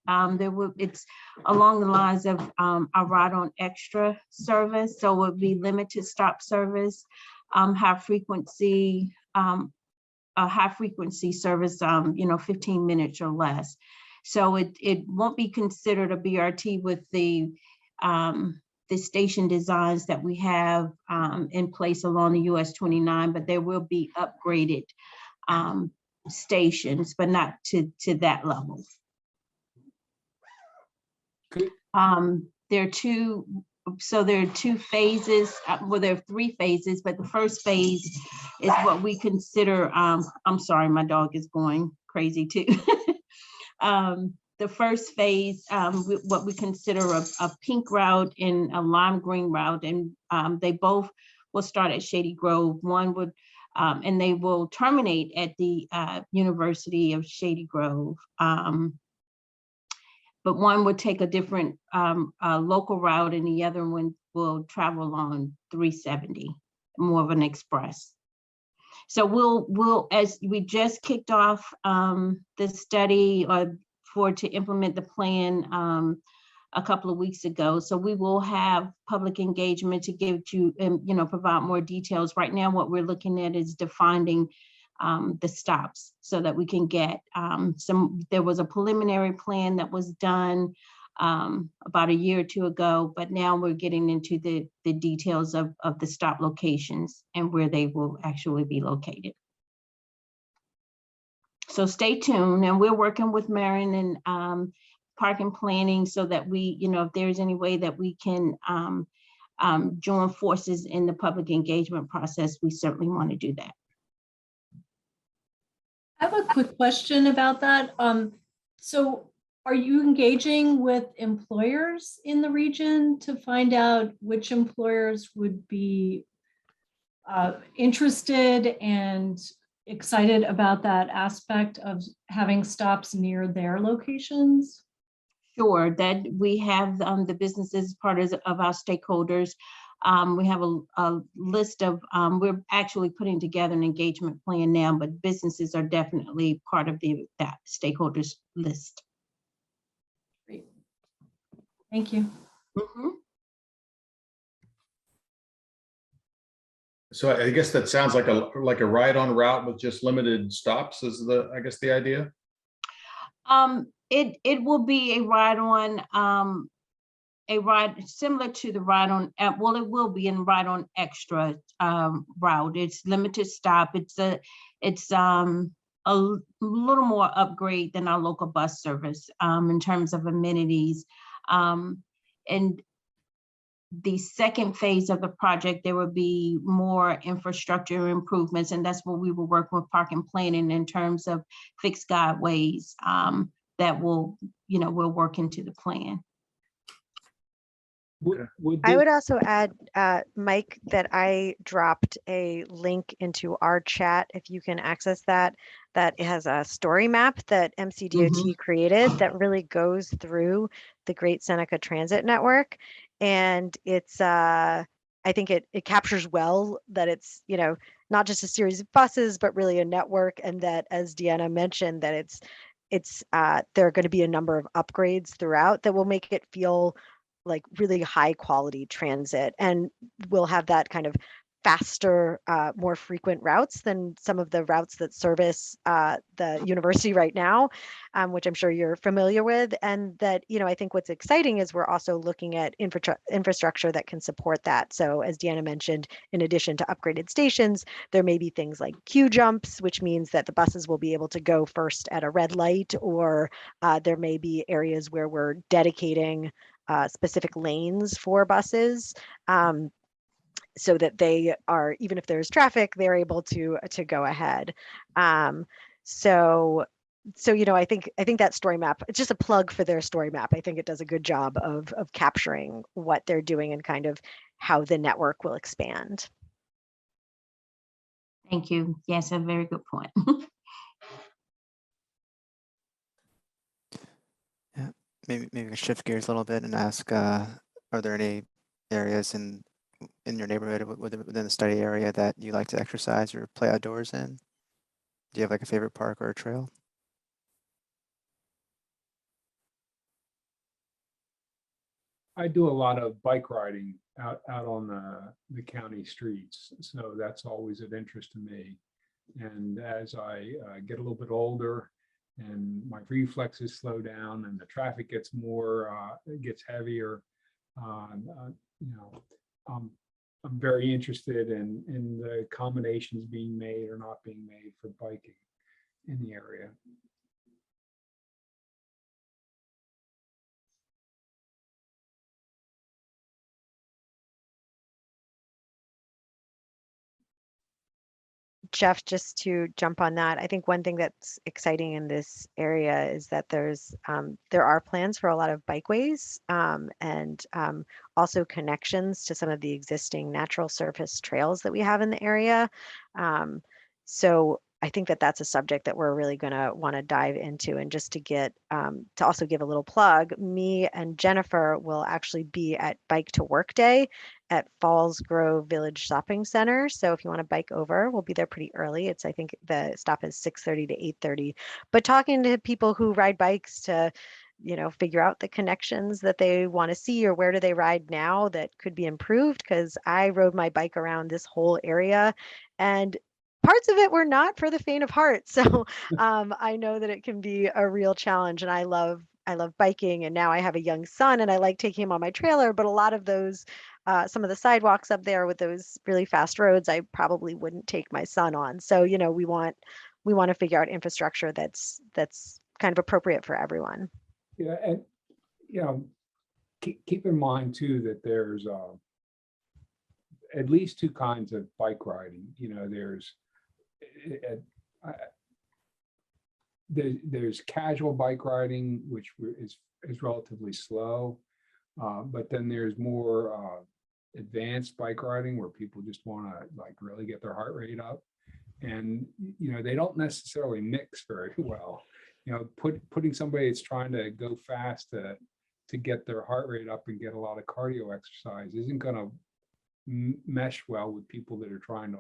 It's along the lines of a ride on extra service. So it would be limited stop service, high frequency service, 15 minutes or less. So it won't be considered a BRT with the station designs that we have in place along the US 29, but there will be upgraded stations, but not to that level. Good. There are two phases. Well, there are 3 phases, but the first phase is what we consider, I'm sorry, my dog is going crazy too. The first phase, what we consider a pink route and a lime green route, and they both will start at Shady Grove. One would, and they will terminate at the University of Shady Grove. But one would take a different local route and the other one will travel on 370, more of an express. So we'll as we just kicked off the study to implement the plan a couple of weeks ago. So we will have public engagement to give you, provide more details. Right now, what we're looking at is defining the stops so that we can get there was a preliminary plan that was done about a year or 2 ago, but now we're getting into the details of the stop locations and where they will actually be located. So stay tuned, and we're working with Marion and Park and Planning so that we, if there's any way that we can join forces in the public engagement process, we certainly want to do that. I have a quick question about that. So are you engaging with employers in the region to find out which employers would be interested and excited about that aspect of having stops near their locations? Sure, that we have the businesses part of our stakeholders. We have a list of, we're actually putting together an engagement plan now, but businesses are definitely part of that stakeholders list. Great. Thank you. Mm-hmm. So I guess that sounds like a ride-on route with just limited stops is I guess the idea? It will be a ride-on, a ride similar to the ride-on, well, it will be in ride-on extra route. It's limited stop. It's a little more upgrade than our local bus service in terms of amenities. And the second phase of the project, there will be more infrastructure improvements, and that's what we will work with Park and Planning in terms of fixed guideways that will, we'll work into the plan. I would also add, Mike, that I dropped a link into our chat, if you can access that, that has a story map that MCDOT created that really goes through the Great Seneca Transit Network. And it's, I think it captures well that it's, not just a series of buses, but really a network. And that, as Deanna mentioned, that there are going to be a number of upgrades throughout that will make it feel like really high quality transit, and we'll have that kind of faster, more frequent routes than some of the routes that service the university right now, which I'm sure you're familiar with. And that, I think what's exciting is we're also looking at infrastructure that can support that. So as Deanna mentioned, in addition to upgraded stations, there may be things like queue jumps, which means that the buses will be able to go first at a red light, or there may be areas where we're dedicating specific lanes for buses, so that they are, even if there's traffic, they're able to go ahead. So so, I think that story map, it's just a plug for their story map. I think it does a good job of capturing what they're doing and kind of how the network will expand. Thank you. Yes, a very good point. Yeah, maybe we can shift gears a little bit and ask, are there any areas in your neighborhood within the study area that you like to exercise or play outdoors in? Do you have like a favorite park or a trail? I do a lot of bike riding out on the county streets, so that's always of interest to me. And as I get a little bit older and my reflexes slow down and the traffic gets gets heavier, you know, I'm very interested in the combinations being made or not being made for biking in the area. Jeff, just to jump on that, I think one thing that's exciting in this area is that there are plans for a lot of bikeways and also connections to some of the existing natural surface trails that we have in the area. So I think that that's a subject that we're really going to want to dive into. And just to to also give a little plug, me and Jennifer will actually be at Bike to Work Day at Falls Grove Village Shopping Center. So if you want to bike over, we'll be there pretty early. I think the stop is 6:30 to 8:30. But talking to people who ride bikes to, figure out the connections that they want to see or where do they ride now that could be improved. Because I rode my bike around this whole area and parts of it were not for the faint of heart. So I know that it can be a real challenge, and I love biking, and now I have a young son and I like taking him on my trailer, but a lot of those some of the sidewalks up there with those really fast roads, I probably wouldn't take my son on. So, we want to figure out infrastructure that's kind of appropriate for everyone. Yeah, and keep in mind too that there's at least two kinds of bike riding. There's casual bike riding, which is relatively slow, but then there's more advanced bike riding where people just want to like really get their heart rate up, and they don't necessarily mix very well. Putting somebody that's trying to go fast to get their heart rate up and get a lot of cardio exercise isn't going to mesh well with people that are trying to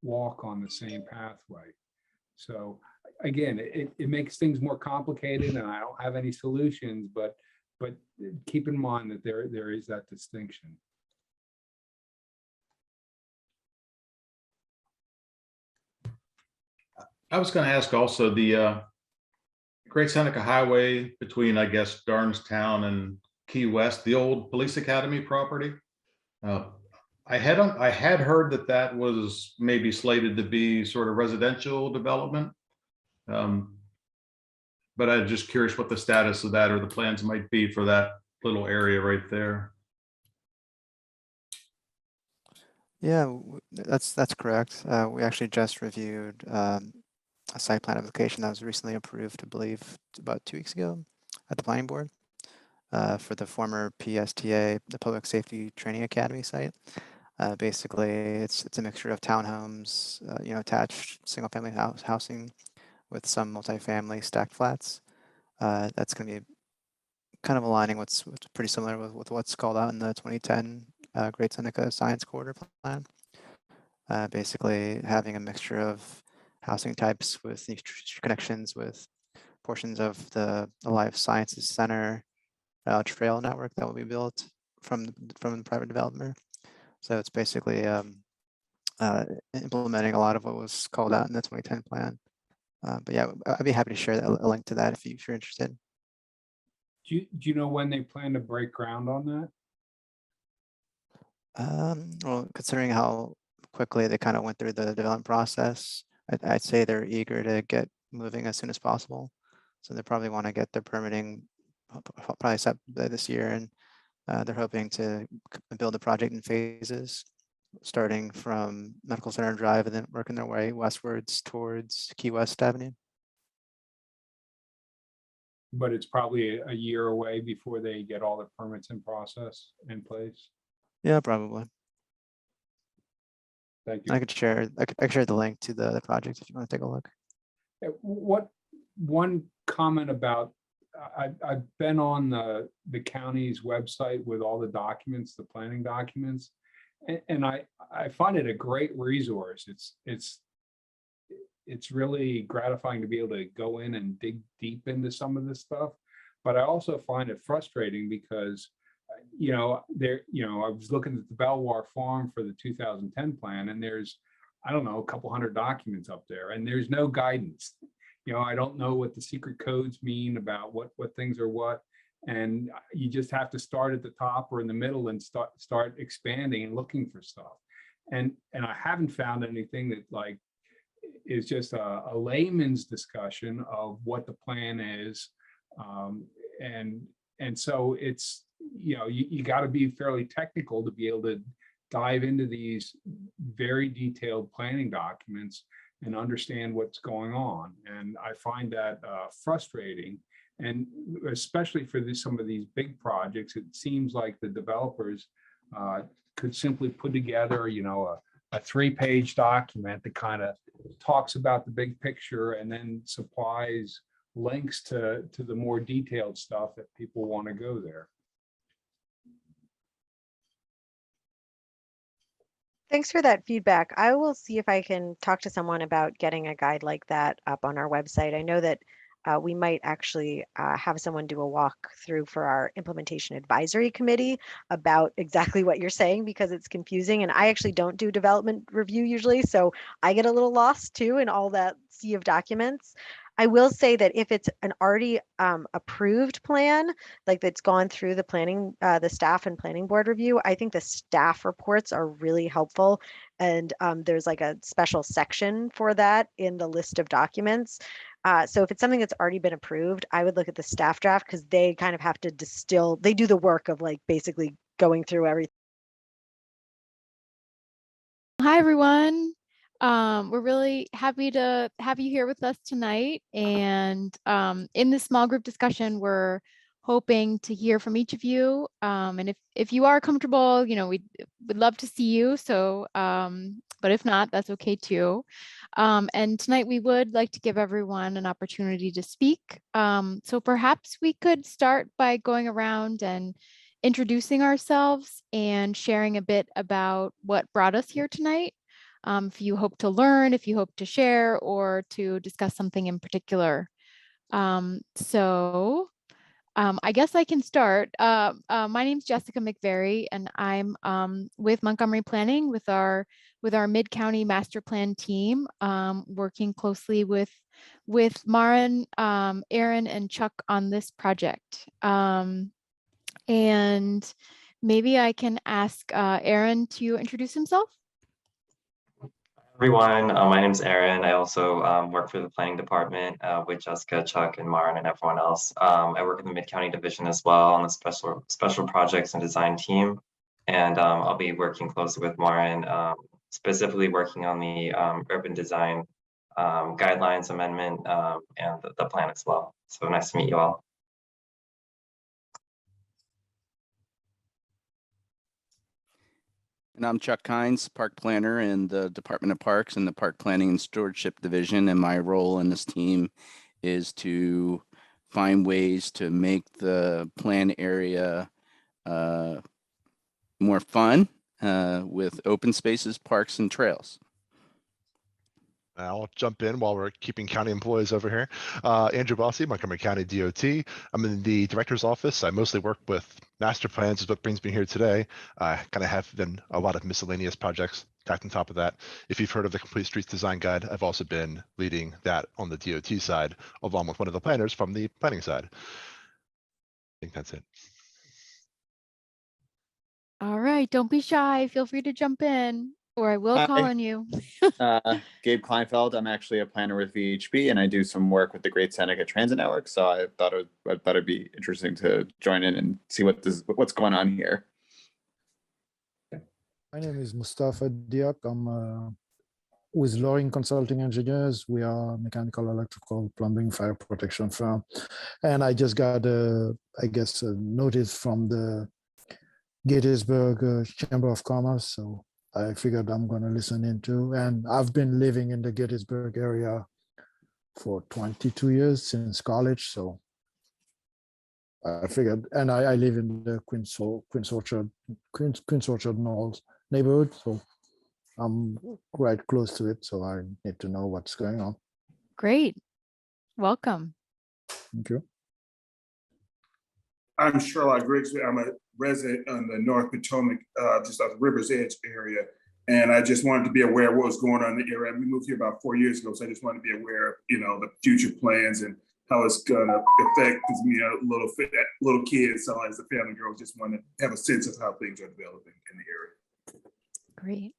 walk on the same pathway. So again, it makes things more complicated, and I don't have any solutions, but keep in mind that there is that distinction. I was going to ask also the Great Seneca Highway between, I guess, Darnestown and Key West, the old police academy property. I had heard that was maybe slated to be sort of residential development. But I'm just curious what the status of that or the plans might be for that little area right there. Yeah, that's correct. We actually just reviewed a site plan application that was recently approved, I believe, about 2 weeks ago at the planning board for the former PSTA, the Public Safety Training Academy site. Basically, it's a mixture of townhomes, attached single-family housing with some multifamily stacked flats. That's going to be kind of aligning what's pretty similar with what's called out in the 2010 Great Seneca Science Corridor plan. Basically, having a mixture of housing types with connections with portions of the Life Sciences Center trail network that will be built from the private developer. So it's basically implementing a lot of what was called out in the 2010 plan. But yeah, I'd be happy to share a link to that if you're interested. Do you know when they plan to break ground on that? Well, considering how quickly they kind of went through the development process, I'd say they're eager to get moving as soon as possible. So they probably want to get their permitting probably set this year, and they're hoping to build the project in phases, starting from Medical Center Drive and then working their way westwards towards Key West Avenue. but it's probably a year away before they get all the permits in place. Yeah, probably. Thank you. I could share the link to the project if you want to take a look. What one comment about, I've been on the county's website with all the documents, the planning documents, and I find it a great resource. It's really gratifying to be able to go in and dig deep into some of this stuff, but I also find it frustrating because I was looking at the Bellworth farm for the 2010 plan, and there's, I don't know, a couple hundred documents up there, and there's no guidance. I don't know what the secret codes mean about what things are what, and you just have to start at the top or in the middle and start expanding and looking for stuff. And I haven't found anything that like is just a layman's discussion of what the plan is, and so it's, you got to be fairly technical to be able to dive into these very detailed planning documents and understand what's going on. And I find that frustrating. And especially for some of these big projects, it seems like the developers could simply put together, a 3-page document that kind of talks about the big picture and then supplies links to the more detailed stuff that people want to go there. Thanks for that feedback. I will see if I can talk to someone about getting a guide like that up on our website. I know that we might actually have someone do a walkthrough for our implementation advisory committee about exactly what you're saying, because it's confusing. And I actually don't do development review usually, so I get a little lost too in all that sea of documents. I will say that if it's an already approved plan, like that's gone through the planning, the staff and planning board review, I think the staff reports are really helpful. And there's like a special section for that in the list of documents. So if it's something that's already been approved, I would look at the staff draft, because they kind of have to distill, they do the work of like basically going through everything. Hi, everyone. We're really happy to have you here with us tonight. And in this small group discussion, we're hoping to hear from each of you. And if you are comfortable, we'd love to see you. So, but if not, that's okay too. And tonight we would like to give everyone an opportunity to speak. So perhaps we could start by going around and introducing ourselves and sharing a bit about what brought us here tonight. If you hope to learn, if you hope to share, or to discuss something in particular. I guess I can start. My name is Jessica McVeary, and I'm with Montgomery Planning with our Mid-County Master Plan team, working closely with Maren, Aaron, and Chuck on this project. And maybe I can ask Aaron to introduce himself. Everyone, my name is Aaron. I also work for the planning department with Jessica, Chuck, and Maren, and everyone else. I work in the Mid-County division as well on the special projects and design team. And I'll be working closely with Maren, specifically working on the urban design guidelines amendment and the plan as well. So nice to meet you all. And I'm Chuck Kynes, park planner in the Department of Parks and the Park Planning and Stewardship Division. And my role in this team is to find ways to make the plan area more fun with open spaces, parks, and trails. I'll jump in while we're keeping county employees over here. Andrew Bossy, Montgomery County DOT. I'm in the director's office. I mostly work with master plans, is what brings me here today. I kind of have been a lot of miscellaneous projects tacked on top of that. If you've heard of the Complete Streets Design Guide, I've also been leading that on the DOT side, along with one of the planners from the planning side. I think that's it. All right, don't be shy. Feel free to jump in, or I will call on you. Gabe Kleinfeld. I'm actually a planner with VHB, and I do some work with the Great Seneca Transit Network. So I thought it'd be interesting to join in and see what's going on here. My name is Mustafa Diak. I'm with Loring Consulting Engineers. We are mechanical, electrical, plumbing, fire protection firm. And I just got, I guess, a notice from the Gaithersburg Chamber of Commerce. So I figured I'm going to listen into. And I've been living in the Gaithersburg area for 22 years since college. So I figured, and I live in the Quince Orchard Knolls neighborhood. So I'm right close to it, so I need to know what's going on. Great. Welcome. Thank you. I'm Sherlock Grigsby. I'm a resident on the North Potomac, just off the River's Edge area. And I just wanted to be aware of what was going on in the area. We moved here about 4 years ago, so I just wanted to be aware of, the future plans and how it's gonna affect, because little kids, so as a family girl, just want to have a sense of how things are developing in the area. Great.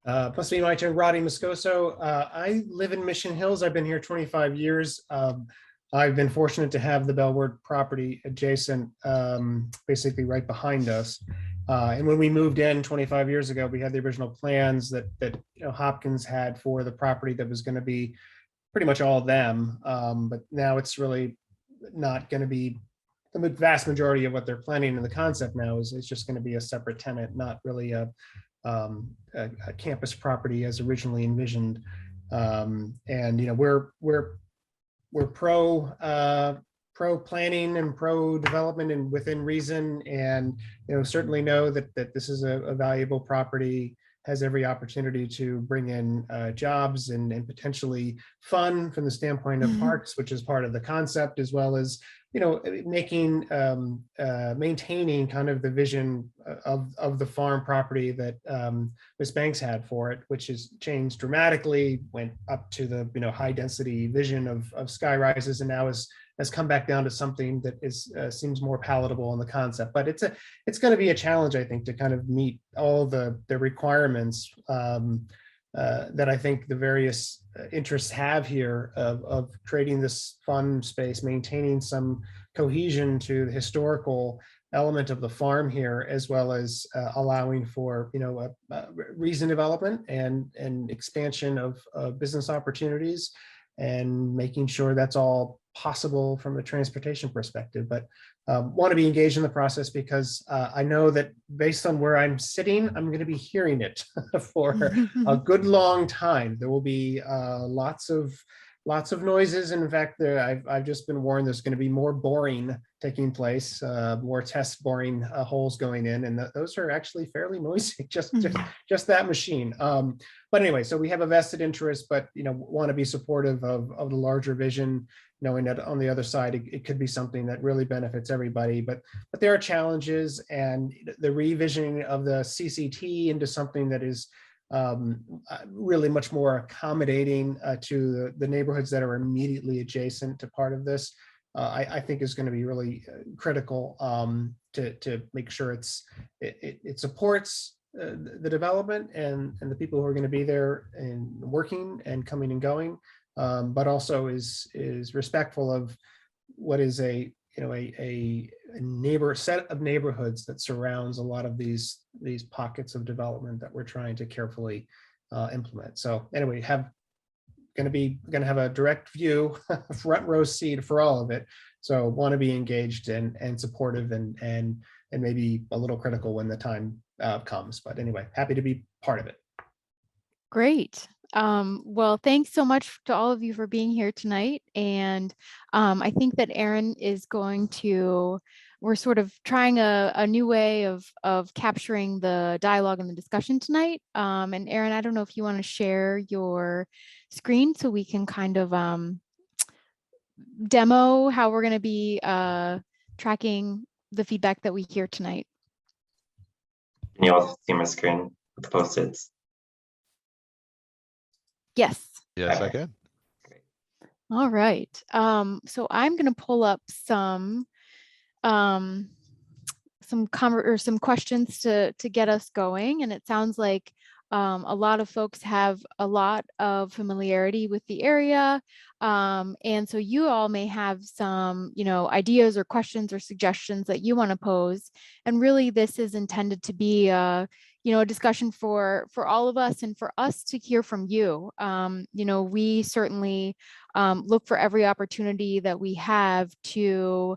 Must be my turn, Roddy Moscoso. I live in Mission Hills. I've been here 25 years. I've been fortunate to have the Bellworth property adjacent, basically right behind us. And when we moved in 25 years ago, we had the original plans that Hopkins had for the property that was going to be pretty much all them. But now it's really not going to be the vast majority of what they're planning in the concept now is just going to be a separate tenant, not really a campus property as originally envisioned. And we're pro planning and pro development and within reason, and certainly know that this is a valuable property, has every opportunity to bring in jobs and potentially fun from the standpoint of parks, which is part of the concept, as well as making maintaining kind of the vision of the farm property that Ms. Banks had for it, which has changed dramatically, went up to the high density vision of sky rises, and now has come back down to something that is seems more palatable in the concept. But it's going to be a challenge, I think, to kind of meet all the requirements that I think the various interests have here of creating this fun space, maintaining some cohesion to the historical element of the farm here, as well as allowing for reason development and expansion of business opportunities, and making sure that's all possible from a transportation perspective. But want to be engaged in the process because I know that based on where I'm sitting, I'm going to be hearing it for a good long time. There will be lots of noises. And in fact, I've just been warned there's going to be more boring taking place, more test boring holes going in, and those are actually fairly noisy, just that machine. But anyway, so we have a vested interest, but want to be supportive of the larger vision, knowing that on the other side, it could be something that really benefits everybody. But there are challenges, and the revisioning of the CCT into something that is really much more accommodating to the neighborhoods that are immediately adjacent to part of this, I think is going to be really critical to make sure it supports the development and the people who are going to be there and working and coming and going, but also is respectful of what is a set of neighborhoods that surrounds a lot of these pockets of development that we're trying to carefully implement. So anyway, going to have a direct view, front row seat for all of it. So want to be engaged and supportive and maybe a little critical when the time comes. But anyway, happy to be part of it. Great. Well, thanks so much to all of you for being here tonight. And I think that Aaron is we're sort of trying a new way of capturing the dialogue and the discussion tonight. And Aaron, I don't know if you want to share your screen so we can kind of demo how we're going to be tracking the feedback that we hear tonight. Can you also see my screen with the Post-its? Yes. Yes, I can. All right. So I'm going to pull up some questions to get us going, and it sounds like a lot of folks have a lot of familiarity with the area, and so you all may have some ideas or questions or suggestions that you want to pose. And really, this is intended to be a discussion for all of us and for us to hear from you. We certainly look for every opportunity that we have to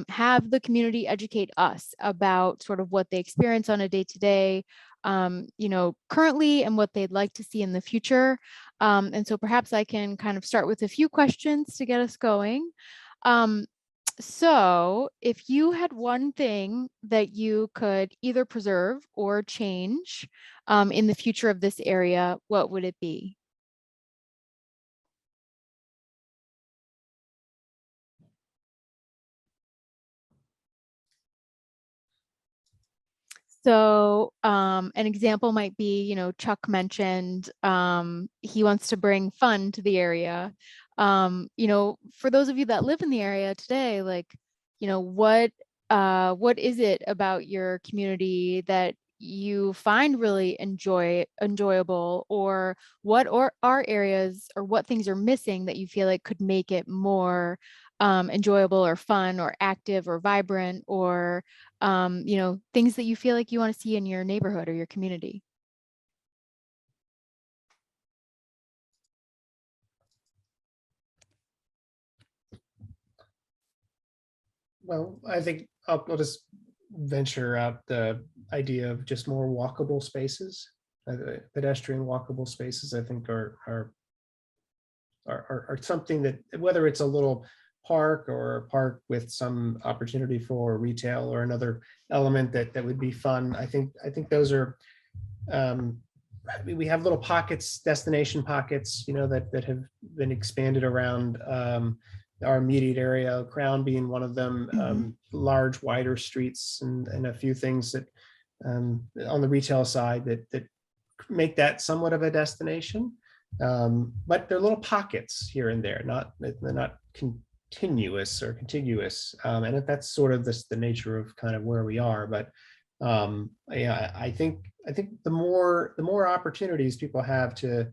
have the community educate us about sort of what they experience on a day-to-day, currently, and what they'd like to see in the future. And so perhaps I can kind of start with a few questions to get us going. So if you had one thing that you could either preserve or change in the future of this area, what would it be? So an example might be, Chuck mentioned he wants to bring fun to the area. For those of you that live in the area today, what is it about your community that you find really enjoyable, or what are areas or what things are missing that you feel like could make it more enjoyable or fun or active or vibrant, or things that you feel like you want to see in your neighborhood or your community? Well, I think I'll just venture out the idea of just more walkable spaces. Pedestrian walkable spaces, I think, are something that, whether it's a little park or a park with some opportunity for retail or another element that would be fun. I think those are, we have little pockets, destination pockets, that have been expanded around our immediate area, Crown being one of them, large, wider streets and a few things that on the retail side that make that somewhat of a destination. But they're little pockets here and there, they're not continuous or contiguous. And that's sort of the nature of kind of where we are. But yeah, I think the more opportunities people have to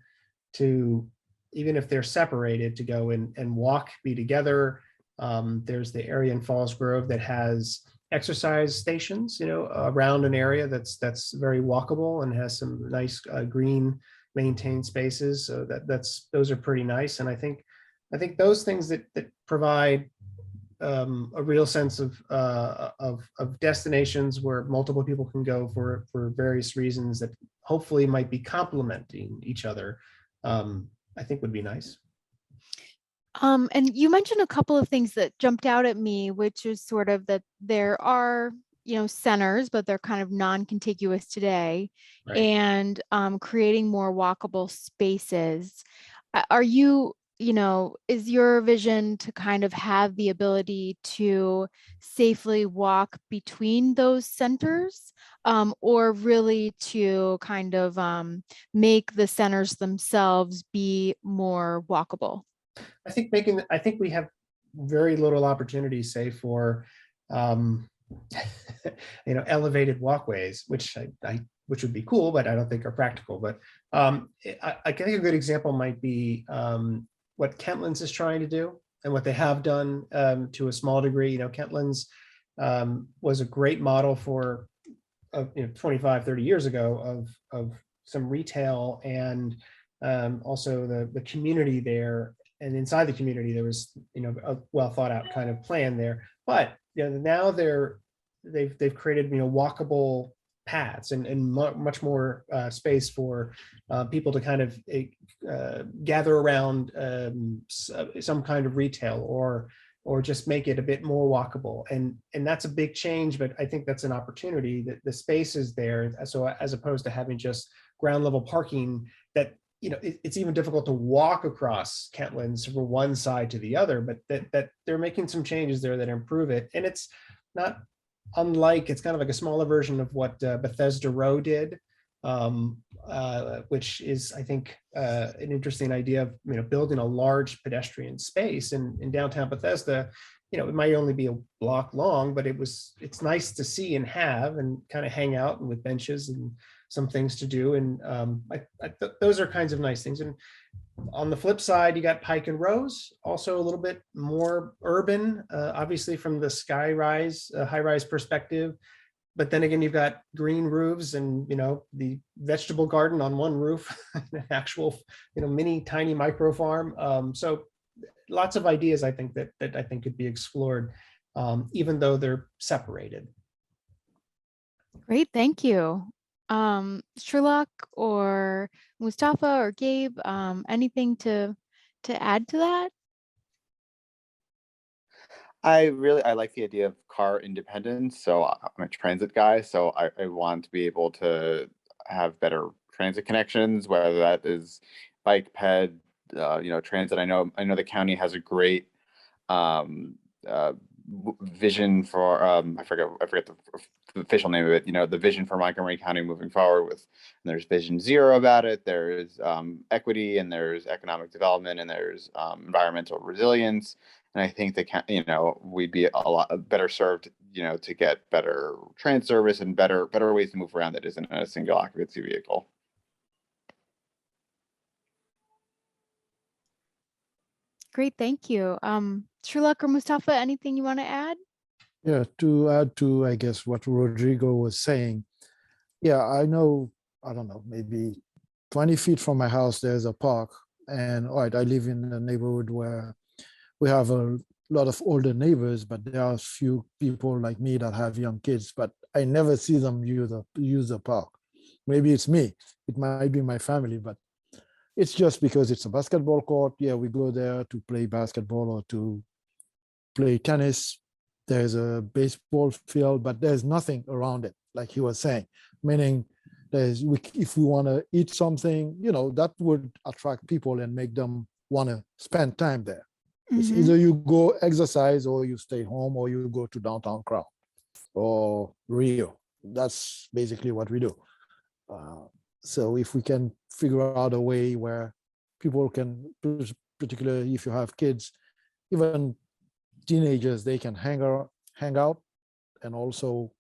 even if they're separated, to go and walk, be together. There's the area in Falls Grove that has exercise stations, around an area that's very walkable and has some nice green maintained spaces. So those are pretty nice. And I think those things that provide a real sense of destinations where multiple people can go for various reasons that hopefully might be complementing each other, I think would be nice. And you mentioned a couple of things that jumped out at me, which is sort of that there are, centers, but they're kind of non-contiguous today, right, and creating more walkable spaces. Are you, is your vision to kind of have the ability to safely walk between those centers, or really to kind of make the centers themselves be more walkable? I think we have very little opportunity, say, for elevated walkways, which would be cool, but I don't think are practical. But I think a good example might be what Kentlands is trying to do and what they have done to a small degree. Kentlands was a great model for 25, 30 years ago of some retail and also the community there. And inside the community, there was, a well thought out kind of plan there. But now they've created, walkable paths and much more space for people to kind of gather around some kind of retail or just make it a bit more walkable. And that's a big change, but I think that's an opportunity that the space is there. So as opposed to having just ground level parking that, it's even difficult to walk across Kentlands from one side to the other, but that they're making some changes there that improve it. And it's not unlike, it's kind of like a smaller version of what Bethesda Row did, which is, I think, an interesting idea of, building a large pedestrian space in downtown Bethesda. It might only be a block long, but it's nice to see and have and kind of hang out and with benches and some things to do. And those are kinds of nice things. And on the flip side, you got Pike and Rose, also a little bit more urban, obviously from the high-rise perspective. But then again, you've got green roofs and, the vegetable garden on one roof, an actual, mini tiny micro farm. So lots of ideas I think that I think could be explored, even though they're separated. Great, thank you. Sherlock or Mustafa or Gabe, anything to add to that? I like the idea of car independence. So I'm a transit guy, so I want to be able to have better transit connections, whether that is bike, ped, transit. I know the county has a great vision for I forget the official name of it. The vision for Montgomery County moving forward and there's Vision Zero about it. There's equity, and there's economic development, and there's environmental resilience. And I think that we'd be a lot better served, to get better transit service and better ways to move around that isn't a single occupancy vehicle. Great, thank you. Sherlock or Mustafa, anything you want to add? Yeah, to add to, I guess, what Rodrigo was saying. Yeah, I know, I don't know, maybe 20 feet from my house, there's a park. And all right, I live in a neighborhood where we have a lot of older neighbors, but there are a few people like me that have young kids, but I never see them use the park. Maybe it's me, it might be my family, but it's just because it's a basketball court. Yeah, we go there to play basketball or to play tennis. There's a baseball field, but there's nothing around it, like he was saying, meaning if we want to eat something, that would attract people and make them want to spend time there. It's either you go exercise or you stay home or you go to downtown Crown or Rio. That's basically what we do. So if we can figure out a way where people can, particularly if you have kids, even teenagers, they can hang out and also,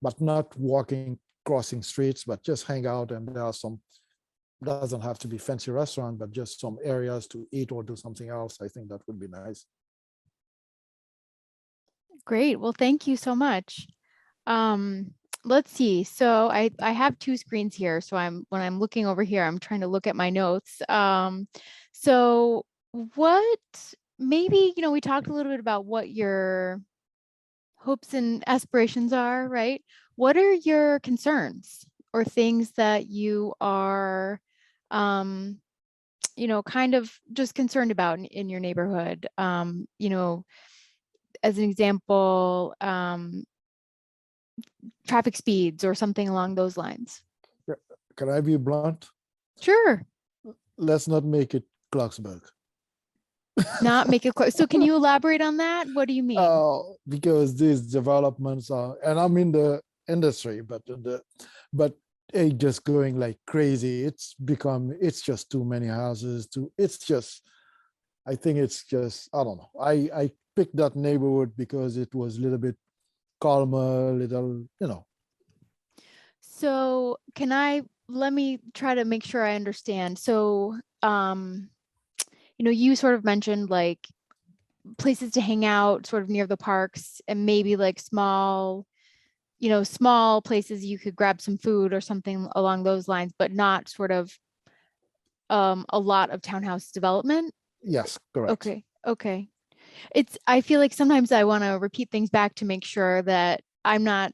but not walking, crossing streets, but just hang out. And there are some, doesn't have to be fancy restaurant, but just some areas to eat or do something else. I think that would be nice. Great, well, thank you so much. Let's see. So I have two screens here. So when I'm looking over here, I'm trying to look at my notes. So what, maybe, we talked a little bit about what your hopes and aspirations are, right? What are your concerns or things that you are, kind of just concerned about in your neighborhood? As an example, traffic speeds or something along those lines. Can I be blunt? Sure. Let's not make it Clarksburg. Not make it close. So can you elaborate on that? What do you mean? Because these developments are, and I'm in the industry, but it just going like crazy. It's just too many houses. I think it's just, I don't know. I picked that neighborhood because it was a little bit calmer, So let me try to make sure I understand. So, you sort of mentioned like places to hang out sort of near the parks and maybe like small places you could grab some food or something along those lines, but not sort of a lot of townhouse development. Yes, correct. Okay. I feel like sometimes I want to repeat things back to make sure that I'm not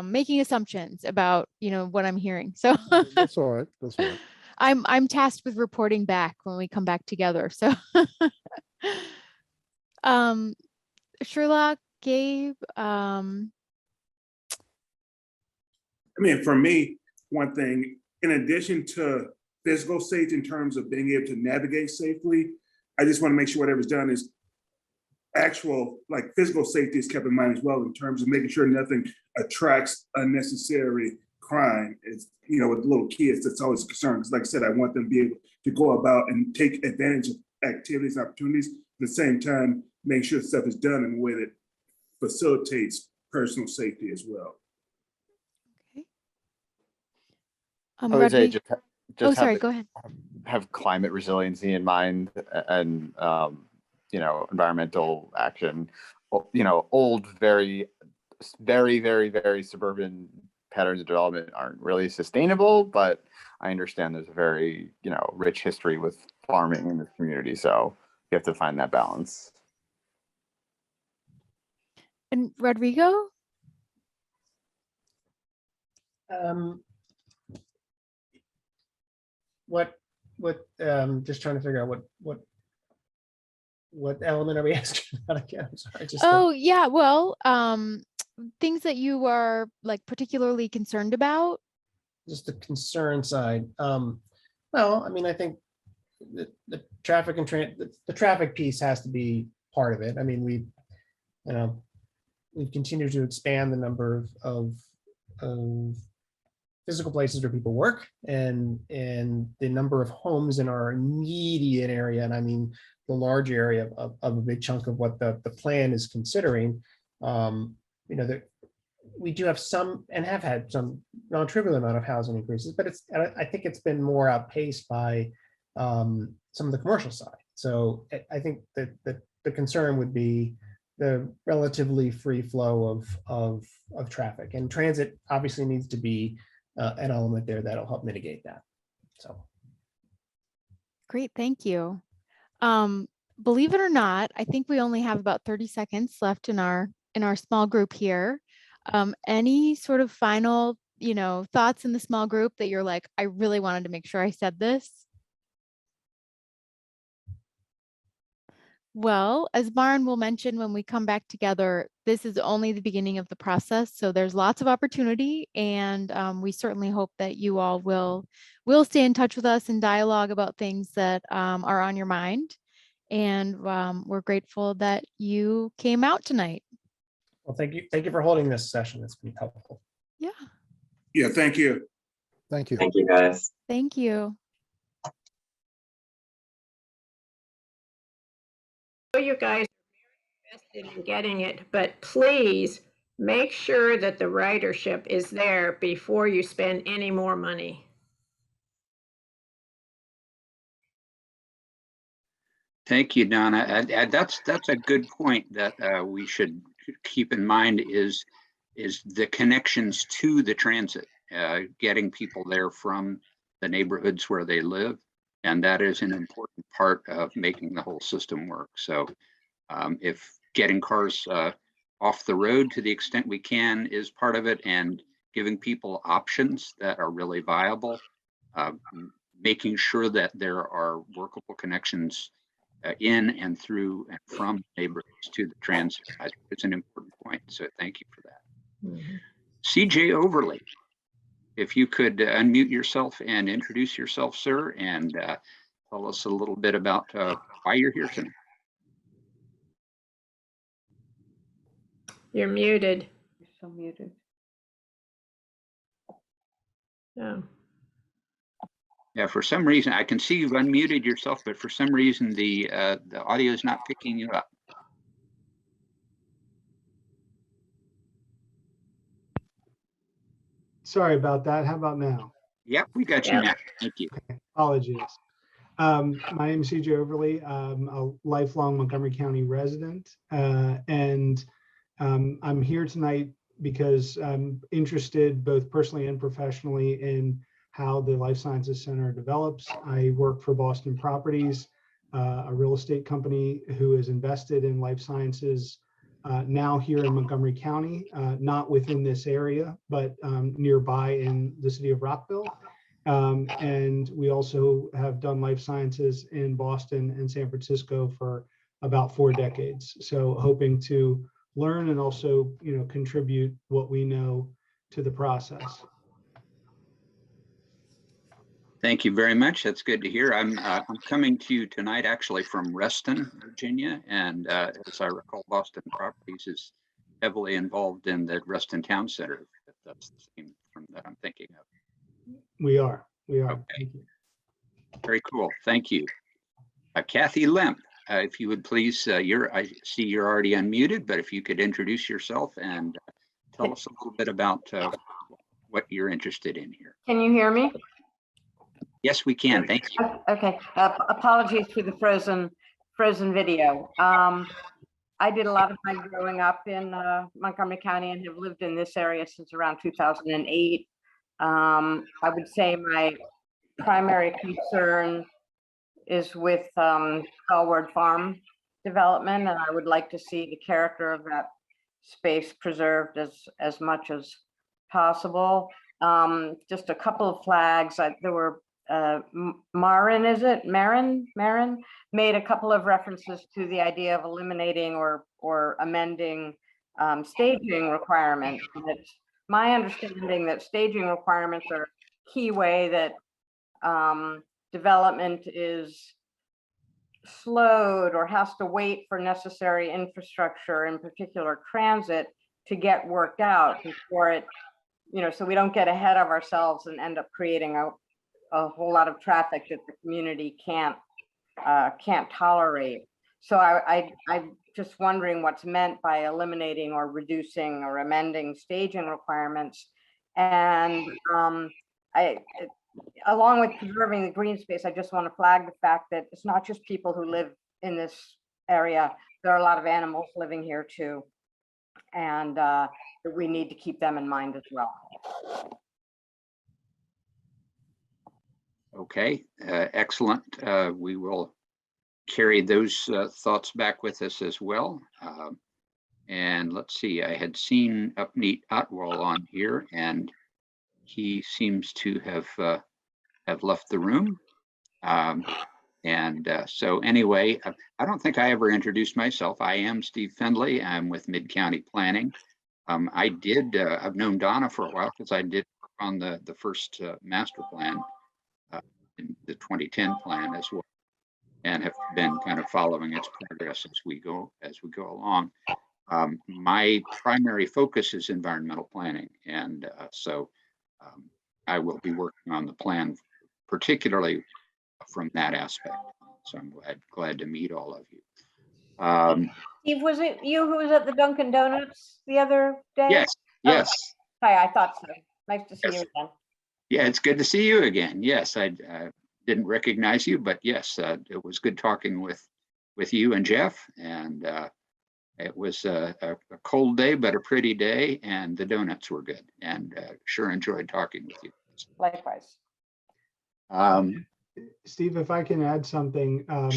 making assumptions about, what I'm hearing. So that's all right. That's all right. I'm tasked with reporting back when we come back together. So Sherlock, Gabe, for me, one thing, in addition to physical safety in terms of being able to navigate safely, I just want to make sure whatever's done is actual, like physical safety is kept in mind as well in terms of making sure nothing attracts unnecessary crime. It's, with little kids, that's always a concern. Because like I said, I want them to be able to go about and take advantage of activities and opportunities. At the same time, make sure stuff is done in a way that facilitates personal safety as well. I would say just go ahead. Have climate resiliency in mind and environmental action. Old, very very, very, very suburban patterns of development aren't really sustainable, but I understand there's a very, rich history with farming in this community. So you have to find that balance. And Rodrigo? Just trying to figure out what element are we asking about again? I'm sorry. Oh, yeah. Well, things that you are like particularly concerned about. Just the concern side. Well, I mean, I think the traffic and the traffic piece has to be part of it. I mean, we've continued to expand the number of physical places where people work and the number of homes in our immediate area. And I mean, the large area of a big chunk of what the plan is considering. That we do have some and have had some non-trivial amount of housing increases, but I think it's been more outpaced by some of the commercial side. So I think that the concern would be the relatively free flow of traffic, and transit obviously needs to be an element there that'll help mitigate that. So. Great, thank you. Believe it or not, I think we only have about 30 seconds left in our small group here. Any sort of final, thoughts in the small group that you're like, I really wanted to make sure I said this? Well, as Maren will mention when we come back together, this is only the beginning of the process. So there's lots of opportunity, and we certainly hope that you all will stay in touch with us and dialogue about things that are on your mind. And we're grateful that you came out tonight. Well, thank you. Thank you for holding this session. It's been helpful. Yeah. Yeah, thank you. Thank you. Thank you, guys. Thank you. You guys are invested in getting it, but please make sure that the ridership is there before you spend any more money. Thank you, Donna. That's a good point that we should keep in mind is the connections to the transit, getting people there from the neighborhoods where they live. And that is an important part of making the whole system work. So if getting cars off the road to the extent we can is part of it, and giving people options that are really viable, making sure that there are workable connections in and through and from neighborhoods to the transit, I think it's an important point. So thank you for that. Mm-hmm. CJ Overley, if you could unmute yourself and introduce yourself, sir, and tell us a little bit about why you're here tonight. You're muted. You're so muted. Oh. Yeah, for some reason, I can see you've unmuted yourself, but for some reason, the audio is not picking you up. Sorry about that. How about now? Yep, we got you now. Thank you. Okay. Apologies. My name is CJ Overley. I'm a lifelong Montgomery County resident, and I'm here tonight because I'm interested both personally and professionally in how the Life Sciences Center develops. I work for Boston Properties, a real estate company who is invested in life sciences now here in Montgomery County, not within this area, but nearby in the city of Rockville. And we also have done life sciences in Boston and San Francisco for about 4 decades. So hoping to learn and also, contribute what we know to the process. Thank you very much. That's good to hear. I'm coming to you tonight actually from Reston, Virginia, and as I recall, Boston Properties is heavily involved in the Reston Town Center. If that's the same from that I'm thinking of. We are. Okay. Thank you. Very cool. Thank you. Kathy Lemp, if you would please, I see you're already unmuted, but if you could introduce yourself and tell us a little bit about what you're interested in here. Can you hear me? Yes, we can. Thank you. Okay. Apologies for the frozen video. I did a lot of my growing up in Montgomery County and have lived in this area since around 2008. I would say my primary concern is with Bellworth Farm development, and I would like to see the character of that space preserved as much as possible. Just a couple of flags. There were Marin, is it? Marin made a couple of references to the idea of eliminating or amending staging requirements. And it's my understanding that staging requirements are a key way that development is slowed or has to wait for necessary infrastructure, in particular transit, to get worked out before it, so we don't get ahead of ourselves and end up creating a whole lot of traffic that the community can't tolerate. So I'm just wondering what's meant by eliminating or reducing or amending staging requirements. And along with preserving the green space, I just want to flag the fact that it's not just people who live in this area. There are a lot of animals living here too. And we need to keep them in mind as well. Okay, excellent. We will carry those thoughts back with us as well. And let's see, I had seen Upneat Atwal on here, and he seems to have left the room. So anyway, I don't think I ever introduced myself. I am Steve Findlay. I'm with Mid-County Planning. I've known Donna for a while because I did work on the first master plan, in the 2010 plan as well, and have been kind of following its progress as we go along. My primary focus is environmental planning, and so I will be working on the plan, particularly from that aspect. So I'm glad to meet all of you. Steve, was it you who was at the Dunkin' Donuts the other day? Yes, yes. Oh, hi, I thought so. Nice to see you again. Yeah, it's good to see you again. Yes, I didn't recognize you, but yes, it was good talking with you and Jeff. And it was a cold day, but a pretty day, and the donuts were good. And sure enjoyed talking with you. Likewise. Steve, if I can add something, I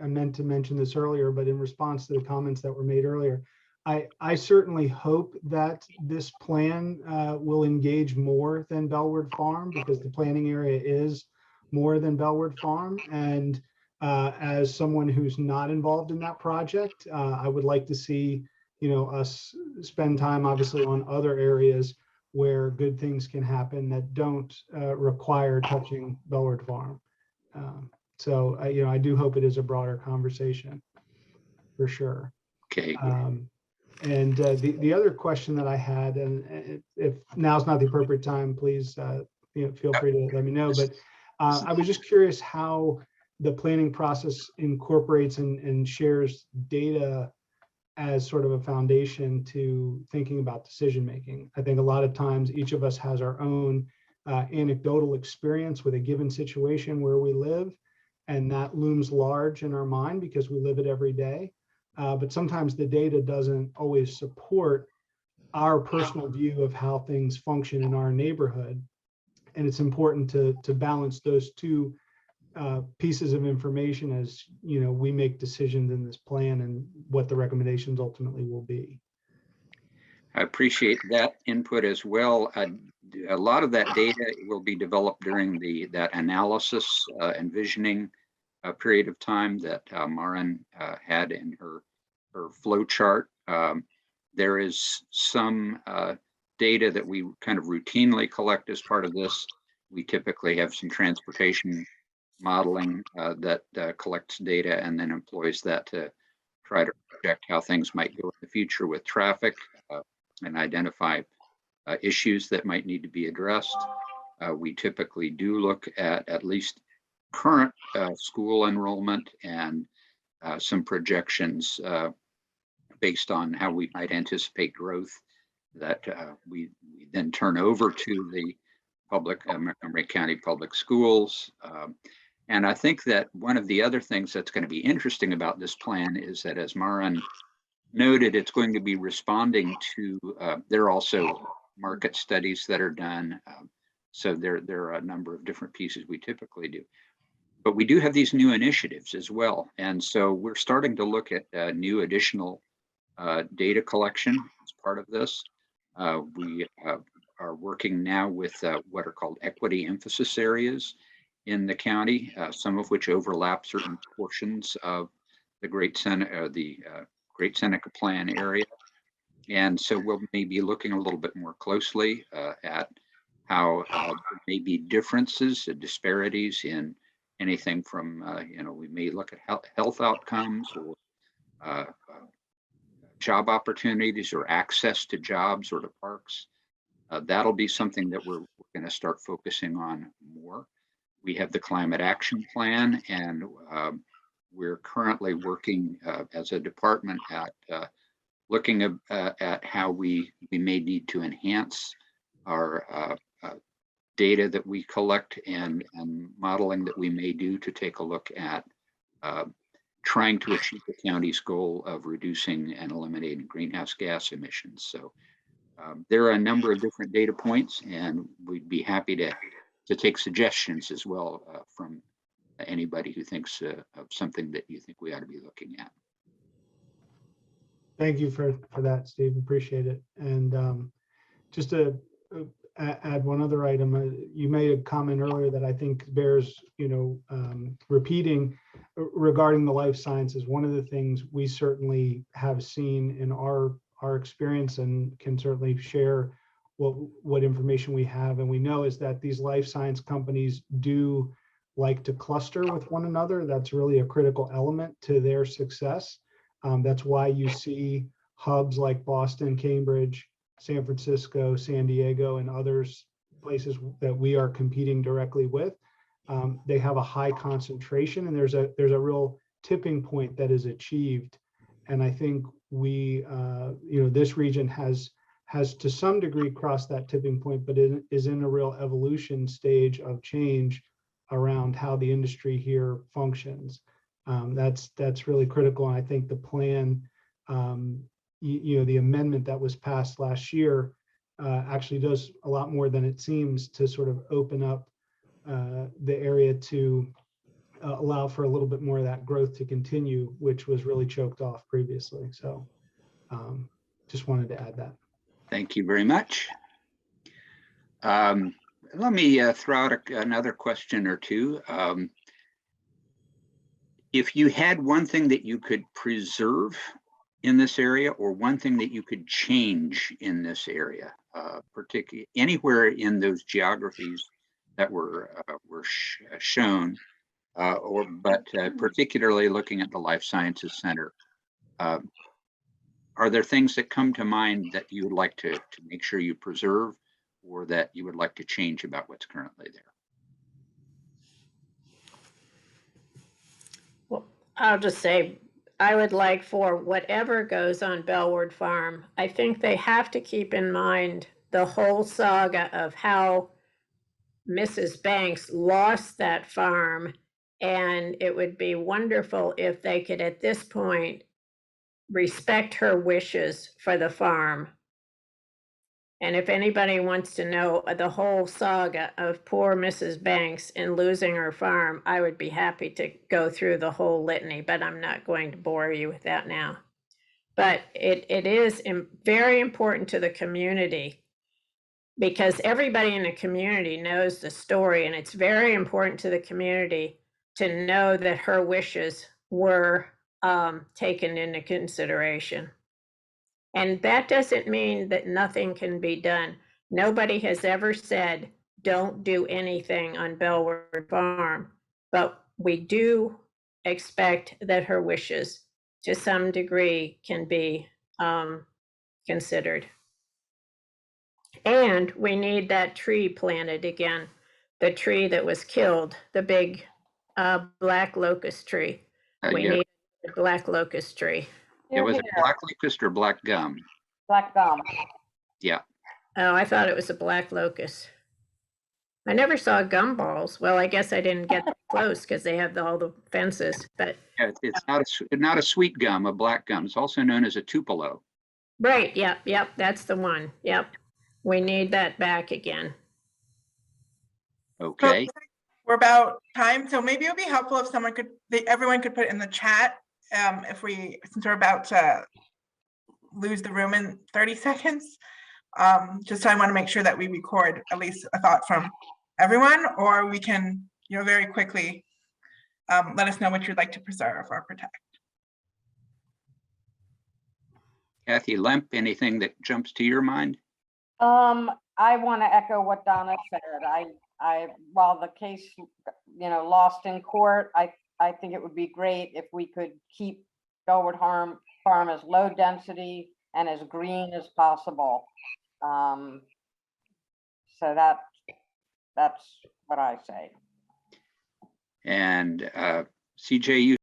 meant to mention this earlier, but in response to the comments that were made earlier, I certainly hope that this plan will engage more than Bellworth Farm, because the planning area is more than Bellworth Farm. And as someone who's not involved in that project, I would like to see, us spend time obviously on other areas where good things can happen that don't require touching Bellworth Farm. So I do hope it is a broader conversation for sure. Okay. And the other question that I had, and if now's not the appropriate time, please feel free to let me know. But I was just curious how the planning process incorporates and shares data as sort of a foundation to thinking about decision making. I think a lot of times each of us has our own anecdotal experience with a given situation where we live, and that looms large in our mind because we live it every day. But sometimes the data doesn't always support our personal view of how things function in our neighborhood. And it's important to balance those two pieces of information as we make decisions in this plan and what the recommendations ultimately will be. I appreciate that input as well. A lot of that data will be developed during that analysis and visioning period of time that Marin had in her flow chart. There is some data that we kind of routinely collect as part of this. We typically have some transportation modeling that collects data and then employs that to try to project how things might go in the future with traffic and identify issues that might need to be addressed. We typically do look at least current school enrollment and some projections based on how we might anticipate growth that we then turn over to the public Montgomery County Public Schools. And I think that one of the other things that's going to be interesting about this plan is that, as Maren noted, it's going to be responding to, there are also market studies that are done. So there are a number of different pieces we typically do. But we do have these new initiatives as well. And so we're starting to look at new additional data collection as part of this. We are working now with what are called equity emphasis areas in the county, some of which overlap certain portions of the Great Seneca Plan area. And so we'll maybe looking a little bit more closely at how there may be differences, disparities in anything from, we may look at health outcomes or job opportunities or access to jobs or to parks. That'll be something that we're going to start focusing on more. We have the climate action plan, and we're currently working as a department at looking at how we may need to enhance our data that we collect and modeling that we may do to take a look at trying to achieve the county's goal of reducing and eliminating greenhouse gas emissions. So there are a number of different data points, and we'd be happy to take suggestions as well from anybody who thinks of something that you think we ought to be looking at. Thank you for that, Steve. Appreciate it. And just to add one other item, you made a comment earlier that I think bears, repeating regarding the life sciences. One of the things we certainly have seen in our experience and can certainly share what information we have and we know is that these life science companies do like to cluster with one another. That's really a critical element to their success. That's why you see hubs like Boston, Cambridge, San Francisco, San Diego, and others places that we are competing directly with. They have a high concentration, and there's a real tipping point that is achieved. And I think we, this region has to some degree crossed that tipping point, but it is in a real evolution stage of change around how the industry here functions. That's really critical. And I think the plan, the amendment that was passed last year actually does a lot more than it seems to sort of open up the area to allow for a little bit more of that growth to continue, which was really choked off previously. So just wanted to add that. Thank you very much. Let me throw out another question or two. If you had one thing that you could preserve in this area or one thing that you could change in this area, particularly anywhere in those geographies that were shown, but particularly looking at the Life Sciences Center, are there things that come to mind that you would like to make sure you preserve or that you would like to change about what's currently there? Well, I'll just say, I would like for whatever goes on Bellworth Farm, I think they have to keep in mind the whole saga of how Mrs. Banks lost that farm. And it would be wonderful if they could, at this point, respect her wishes for the farm. And if anybody wants to know the whole saga of poor Mrs. Banks in losing her farm, I would be happy to go through the whole litany, but I'm not going to bore you with that now. But it is very important to the community because everybody in the community knows the story, and it's very important to the community to know that her wishes were taken into consideration. And that doesn't mean that nothing can be done. Nobody has ever said, don't do anything on Bellworth Farm, but we do expect that her wishes to some degree can be considered. And we need that tree planted again, the tree that was killed, the big black locust tree. We need a black locust tree. It was a black locust or black gum? Black gum. Yeah. Oh, I thought it was a black locust. I never saw gumballs. Well, I guess I didn't get close because they have all the fences, but Yeah, it's not a sweet gum, a black gum. It's also known as a Tupelo. right, yep, that's the one. Yep. We need that back again. Okay. We're about time, so maybe it would be helpful if everyone could put it in the chat, since we're about to lose the room in 30 seconds. Just I want to make sure that we record at least a thought from everyone, or we can, very quickly let us know what you'd like to preserve or protect. Kathy Lemp, anything that jumps to your mind? I want to echo what Donna said. While the case, lost in court, I think it would be great if we could keep Bellwood Farm as low density and as green as possible. So that's what I say. And CJ, you.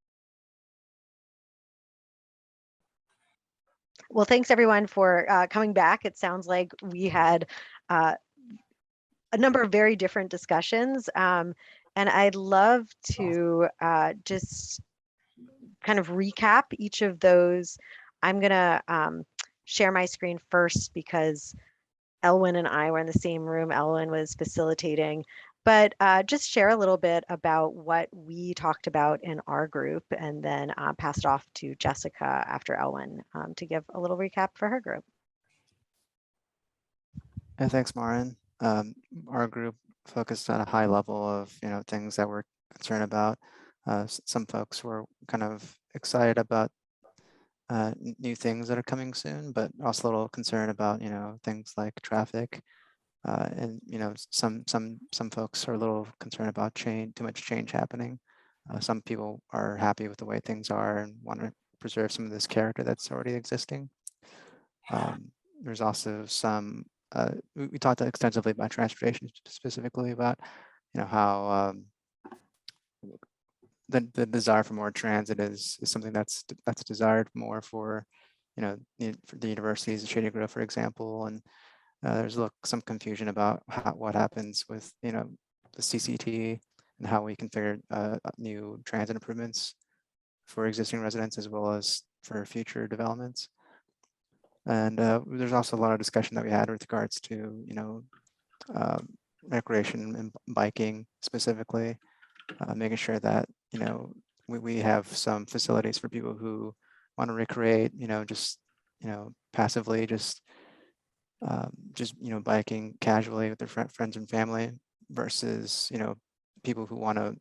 Well, thanks everyone for coming back. It sounds like we had a number of very different discussions. And I'd love to just kind of recap each of those. I'm gonna share my screen first because Elwin and I were in the same room. Elwin was facilitating, but just share a little bit about what we talked about in our group, and then pass it off to Jessica after Elwin to give a little recap for her group. Yeah, thanks, Marin. Our group focused on a high level of things that we're concerned about. Some folks were kind of excited about new things that are coming soon, but also a little concerned about things like traffic. And some folks are a little concerned about too much change happening. Some people are happy with the way things are and want to preserve some of this character that's already existing. There's also some. We talked extensively about transportation, specifically about how the desire for more transit is something that's desired more for for the universities, Shady Grove, for example, and there's some confusion about what happens with the CCT and how we configure new transit improvements for existing residents as well as for future developments. And there's also a lot of discussion that we had with regards to recreation and biking specifically, making sure that we have some facilities for people who want to recreate, just passively, just biking casually with their friends and family versus people who want to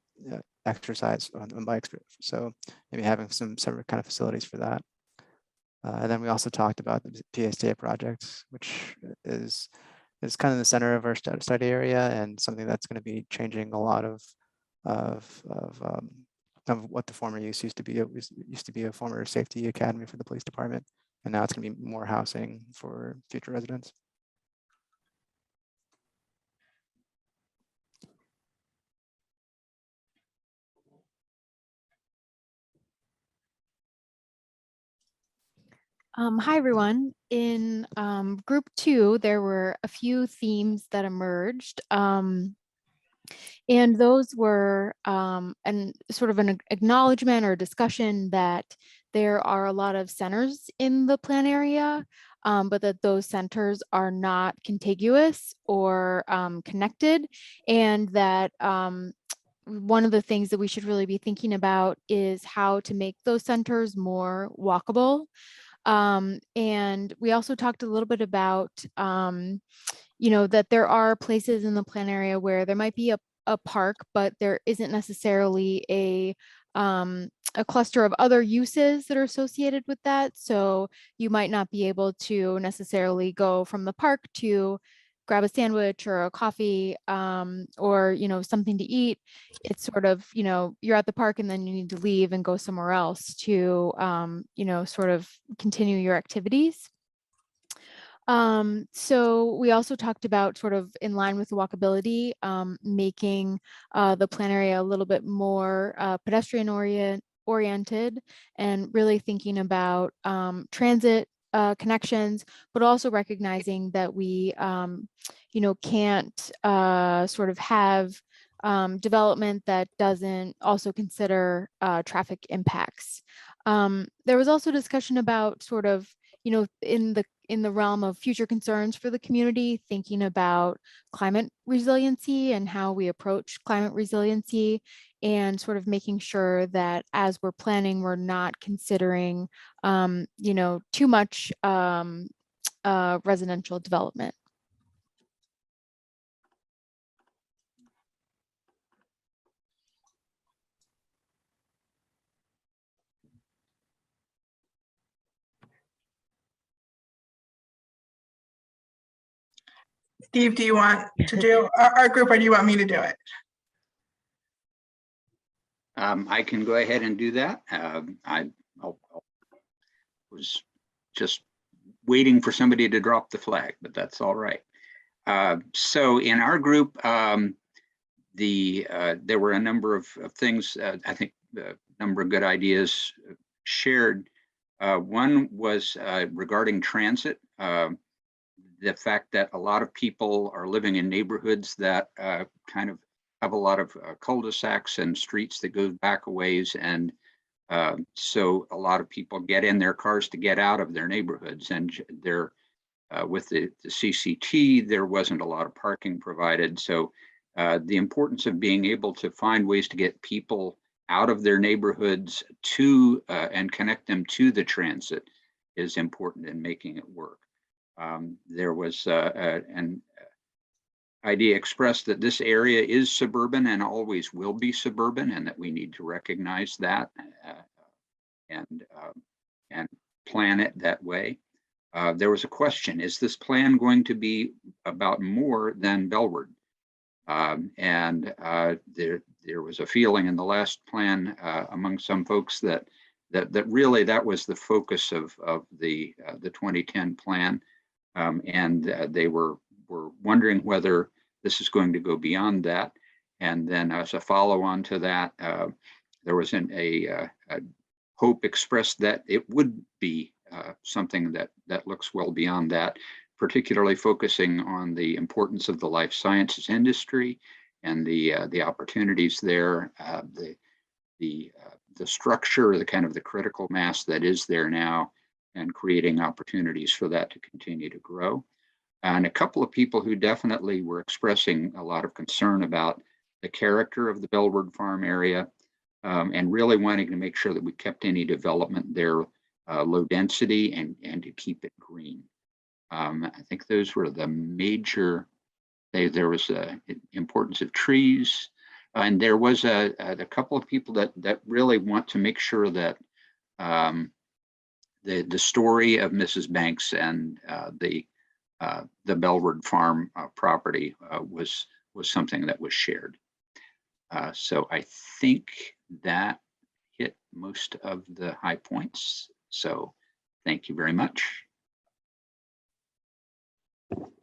exercise on bikes. So maybe having some separate kind of facilities for that. And then we also talked about the PSAA project, which is kind of the center of our study area and something that's going to be changing a lot of what the former use used to be. It used to be a former safety academy for the police department, and now it's going to be more housing for future residents. Hi, everyone. In group 2, there were a few themes that emerged. And those were and sort of an acknowledgement or discussion that there are a lot of centers in the plan area, but that those centers are not contiguous or connected, and that one of the things that we should really be thinking about is how to make those centers more walkable. And we also talked a little bit about, that there are places in the plan area where there might be a park, but there isn't necessarily a cluster of other uses that are associated with that. So you might not be able to necessarily go from the park to grab a sandwich or a coffee or something to eat. It's sort of you're at the park and then you need to leave and go somewhere else to sort of continue your activities. So we also talked about, sort of in line with the walkability, making the plan area a little bit more pedestrian oriented and really thinking about transit connections, but also recognizing that we, can't sort of have development that doesn't also consider traffic impacts. There was also discussion about sort of, in the realm of future concerns for the community, thinking about climate resiliency and how we approach climate resiliency, and sort of making sure that as we're planning, we're not considering, too much residential development. Steve, do you want to do our group, or do you want me to do it? I can go ahead and do that. I was just waiting for somebody to drop the flag, but that's all right. So in our group, there were a number of things, I think a number of good ideas shared. One was regarding transit. The fact that a lot of people are living in neighborhoods that kind of have a lot of cul-de-sacs and streets that go back a ways. And so a lot of people get in their cars to get out of their neighborhoods. And they're with the CCT, there wasn't a lot of parking provided. So the importance of being able to find ways to get people out of their neighborhoods to and connect them to the transit is important in making it work. There was an idea expressed that this area is suburban and always will be suburban, and that we need to recognize that and plan it that way. There was a question: is this plan going to be about more than Bellward? There was a feeling in the last plan among some folks that really that was the focus of the 2010 plan. They were wondering whether this is going to go beyond that. And then as a follow-on to that, there was a hope expressed that it would be something that looks well beyond that, particularly focusing on the importance of the life sciences industry and the opportunities there, the structure, the kind of the critical mass that is there now, and creating opportunities for that to continue to grow. And a couple of people who definitely were expressing a lot of concern about the character of the Bellward Farm area, and really wanting to make sure that we kept any development there low density and to keep it green. I think those were the major. There was a importance of trees, and there was a couple of people that really want to make sure that the story of Mrs. Banks and the Bellward Farm property was something that was shared. So I think that hit most of the high points. So thank you very much.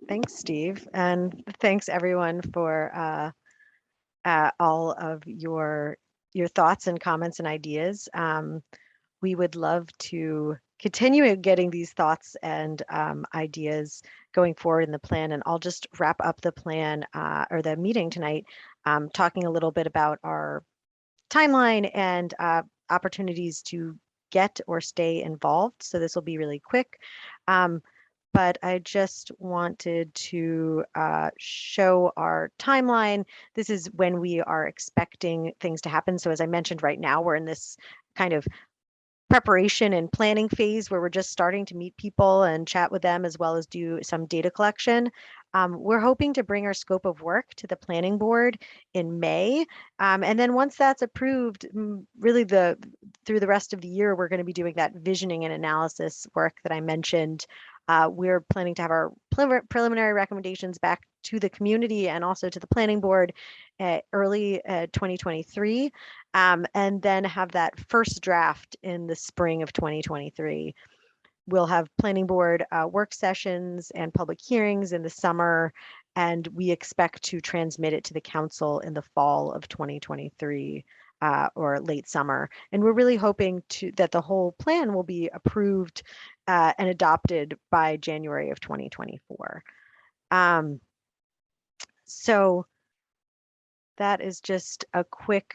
Thanks, Steve. And thanks everyone for all of your thoughts and comments and ideas. We would love to continue getting these thoughts and ideas going forward in the plan. And I'll just wrap up the plan or the meeting tonight, talking a little bit about our timeline and opportunities to get or stay involved. So this will be really quick. But I just wanted to show our timeline. This is when we are expecting things to happen. So as I mentioned, right now, we're in this kind of preparation and planning phase where we're just starting to meet people and chat with them, as well as do some data collection. We're hoping to bring our scope of work to the planning board in May. And then once that's approved, really through the rest of the year, we're going to be doing that visioning and analysis work that I mentioned. We're planning to have our preliminary recommendations back to the community and also to the planning board early 2023, and then have that first draft in the spring of 2023. We'll have planning board work sessions and public hearings in the summer, and we expect to transmit it to the council in the fall of 2023. or late summer. And we're really hoping that the whole plan will be approved and adopted by January of 2024. So that is just a quick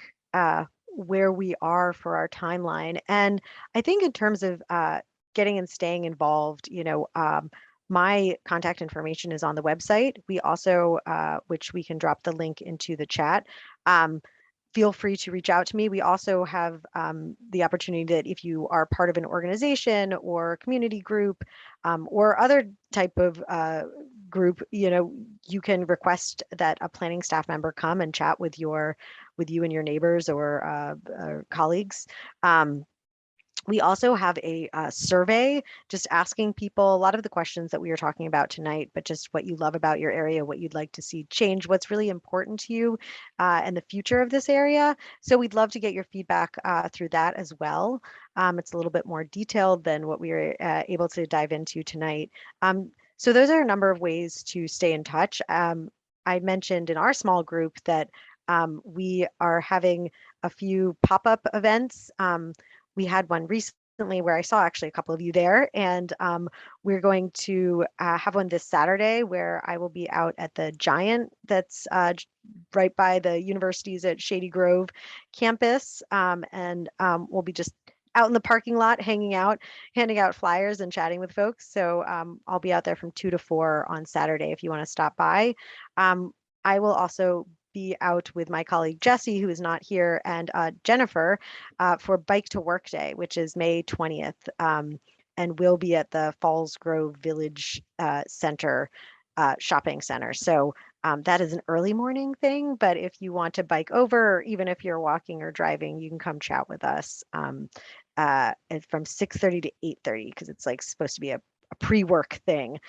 where we are for our timeline. And I think in terms of getting and staying involved, my contact information is on the website. We also, which we can drop the link into the chat. Feel free to reach out to me. We also have the opportunity that if you are part of an organization or community group or other type of group, you can request that a planning staff member come and chat with you and your neighbors or colleagues. We also have a survey just asking people a lot of the questions that we were talking about tonight, but just what you love about your area, what you'd like to see change, what's really important to you and the future of this area. So we'd love to get your feedback through that as well. It's a little bit more detailed than what we were able to dive into tonight. So those are a number of ways to stay in touch. I mentioned in our small group that we are having a few pop-up events. We had one recently where I saw actually a couple of you there, and we're going to have one this Saturday where I will be out at the Giant that's right by the university's at Shady Grove campus, and we'll be just out in the parking lot, hanging out, handing out flyers and chatting with folks. So I'll be out there from 2 to 4 on Saturday if you want to stop by. I will also be out with my colleague Jesse, who is not here, and Jennifer for Bike to Work Day, which is May 20th. And we'll be at the Falls Grove Village Center shopping center. So that is an early morning thing, but if you want to bike over, or even if you're walking or driving, you can come chat with us from 6:30 to 8:30 because it's like supposed to be a pre-work thing.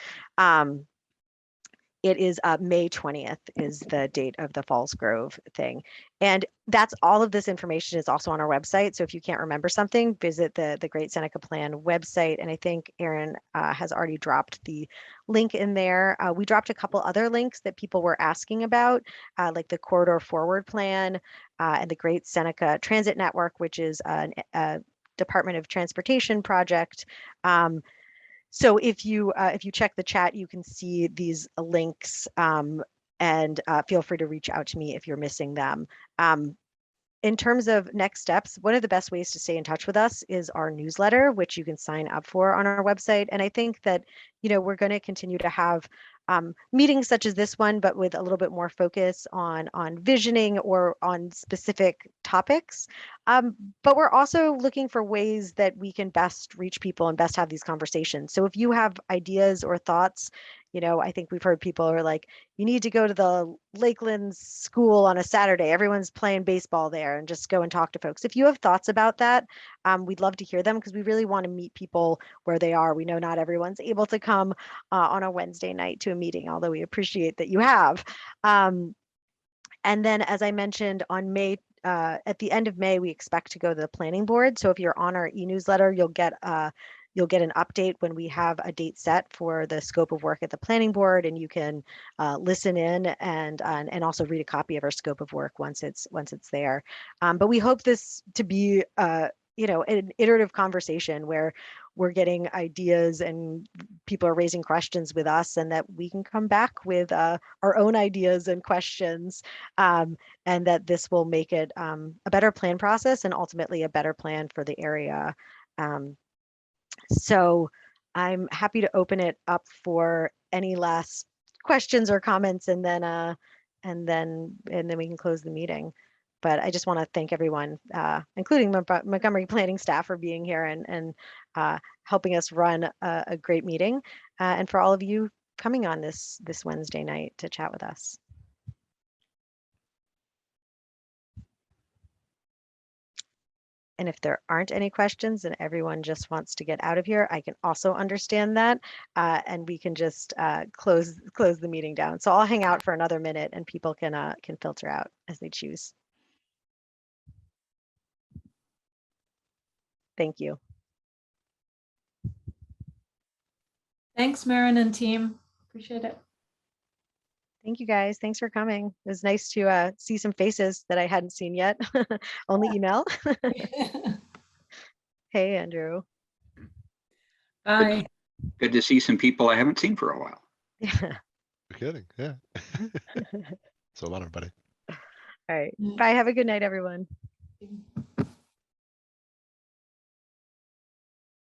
It is May 20th is the date of the Falls Grove thing. And that's all of this information is also on our website. So if you can't remember something, visit the Great Seneca Plan website. And I think Aaron has already dropped the link in there. We dropped a couple other links that people were asking about, like the Corridor Forward Plan and the Great Seneca Transit Network, which is a Department of Transportation project. So if you check the chat, you can see these links and feel free to reach out to me if you're missing them. In terms of next steps, one of the best ways to stay in touch with us is our newsletter, which you can sign up for on our website. And I think that, we're going to continue to have meetings such as this one, but with a little bit more focus on visioning or on specific topics. But we're also looking for ways that we can best reach people and best have these conversations. So if you have ideas or thoughts, I think we've heard people are like, you need to go to the Lakeland school on a Saturday. Everyone's playing baseball there, and just go and talk to folks. If you have thoughts about that, we'd love to hear them because we really want to meet people where they are. We know not everyone's able to come on a Wednesday night to a meeting, although we appreciate that you have. And then, as I mentioned, on May, at the end of May, we expect to go to the planning board. So if you're on our e-newsletter, you'll get an update when we have a date set for the scope of work at the planning board, and you can listen in and also read a copy of our scope of work once it's there. But we hope this to be an iterative conversation where we're getting ideas and people are raising questions with us, and that we can come back with our own ideas and questions, and that this will make it a better plan process and ultimately a better plan for the area. So I'm happy to open it up for any last questions or comments, and then we can close the meeting. But I just want to thank everyone, including Montgomery planning staff, for being here and helping us run a great meeting, and for all of you coming on this Wednesday night to chat with us. And if there aren't any questions and everyone just wants to get out of here, I can also understand that, and we can just close the meeting down. So I'll hang out for another minute, and people can filter out as they choose. Thank you. Thanks, Maren and team. Appreciate it. Thank you guys. Thanks for coming. It was nice to see some faces that I hadn't seen yet. Only email. Hey, Andrew. Bye. Good to see some people I haven't seen for a while. Yeah. You're kidding. Yeah. So a lot, everybody. All right. Bye. Have a good night, everyone.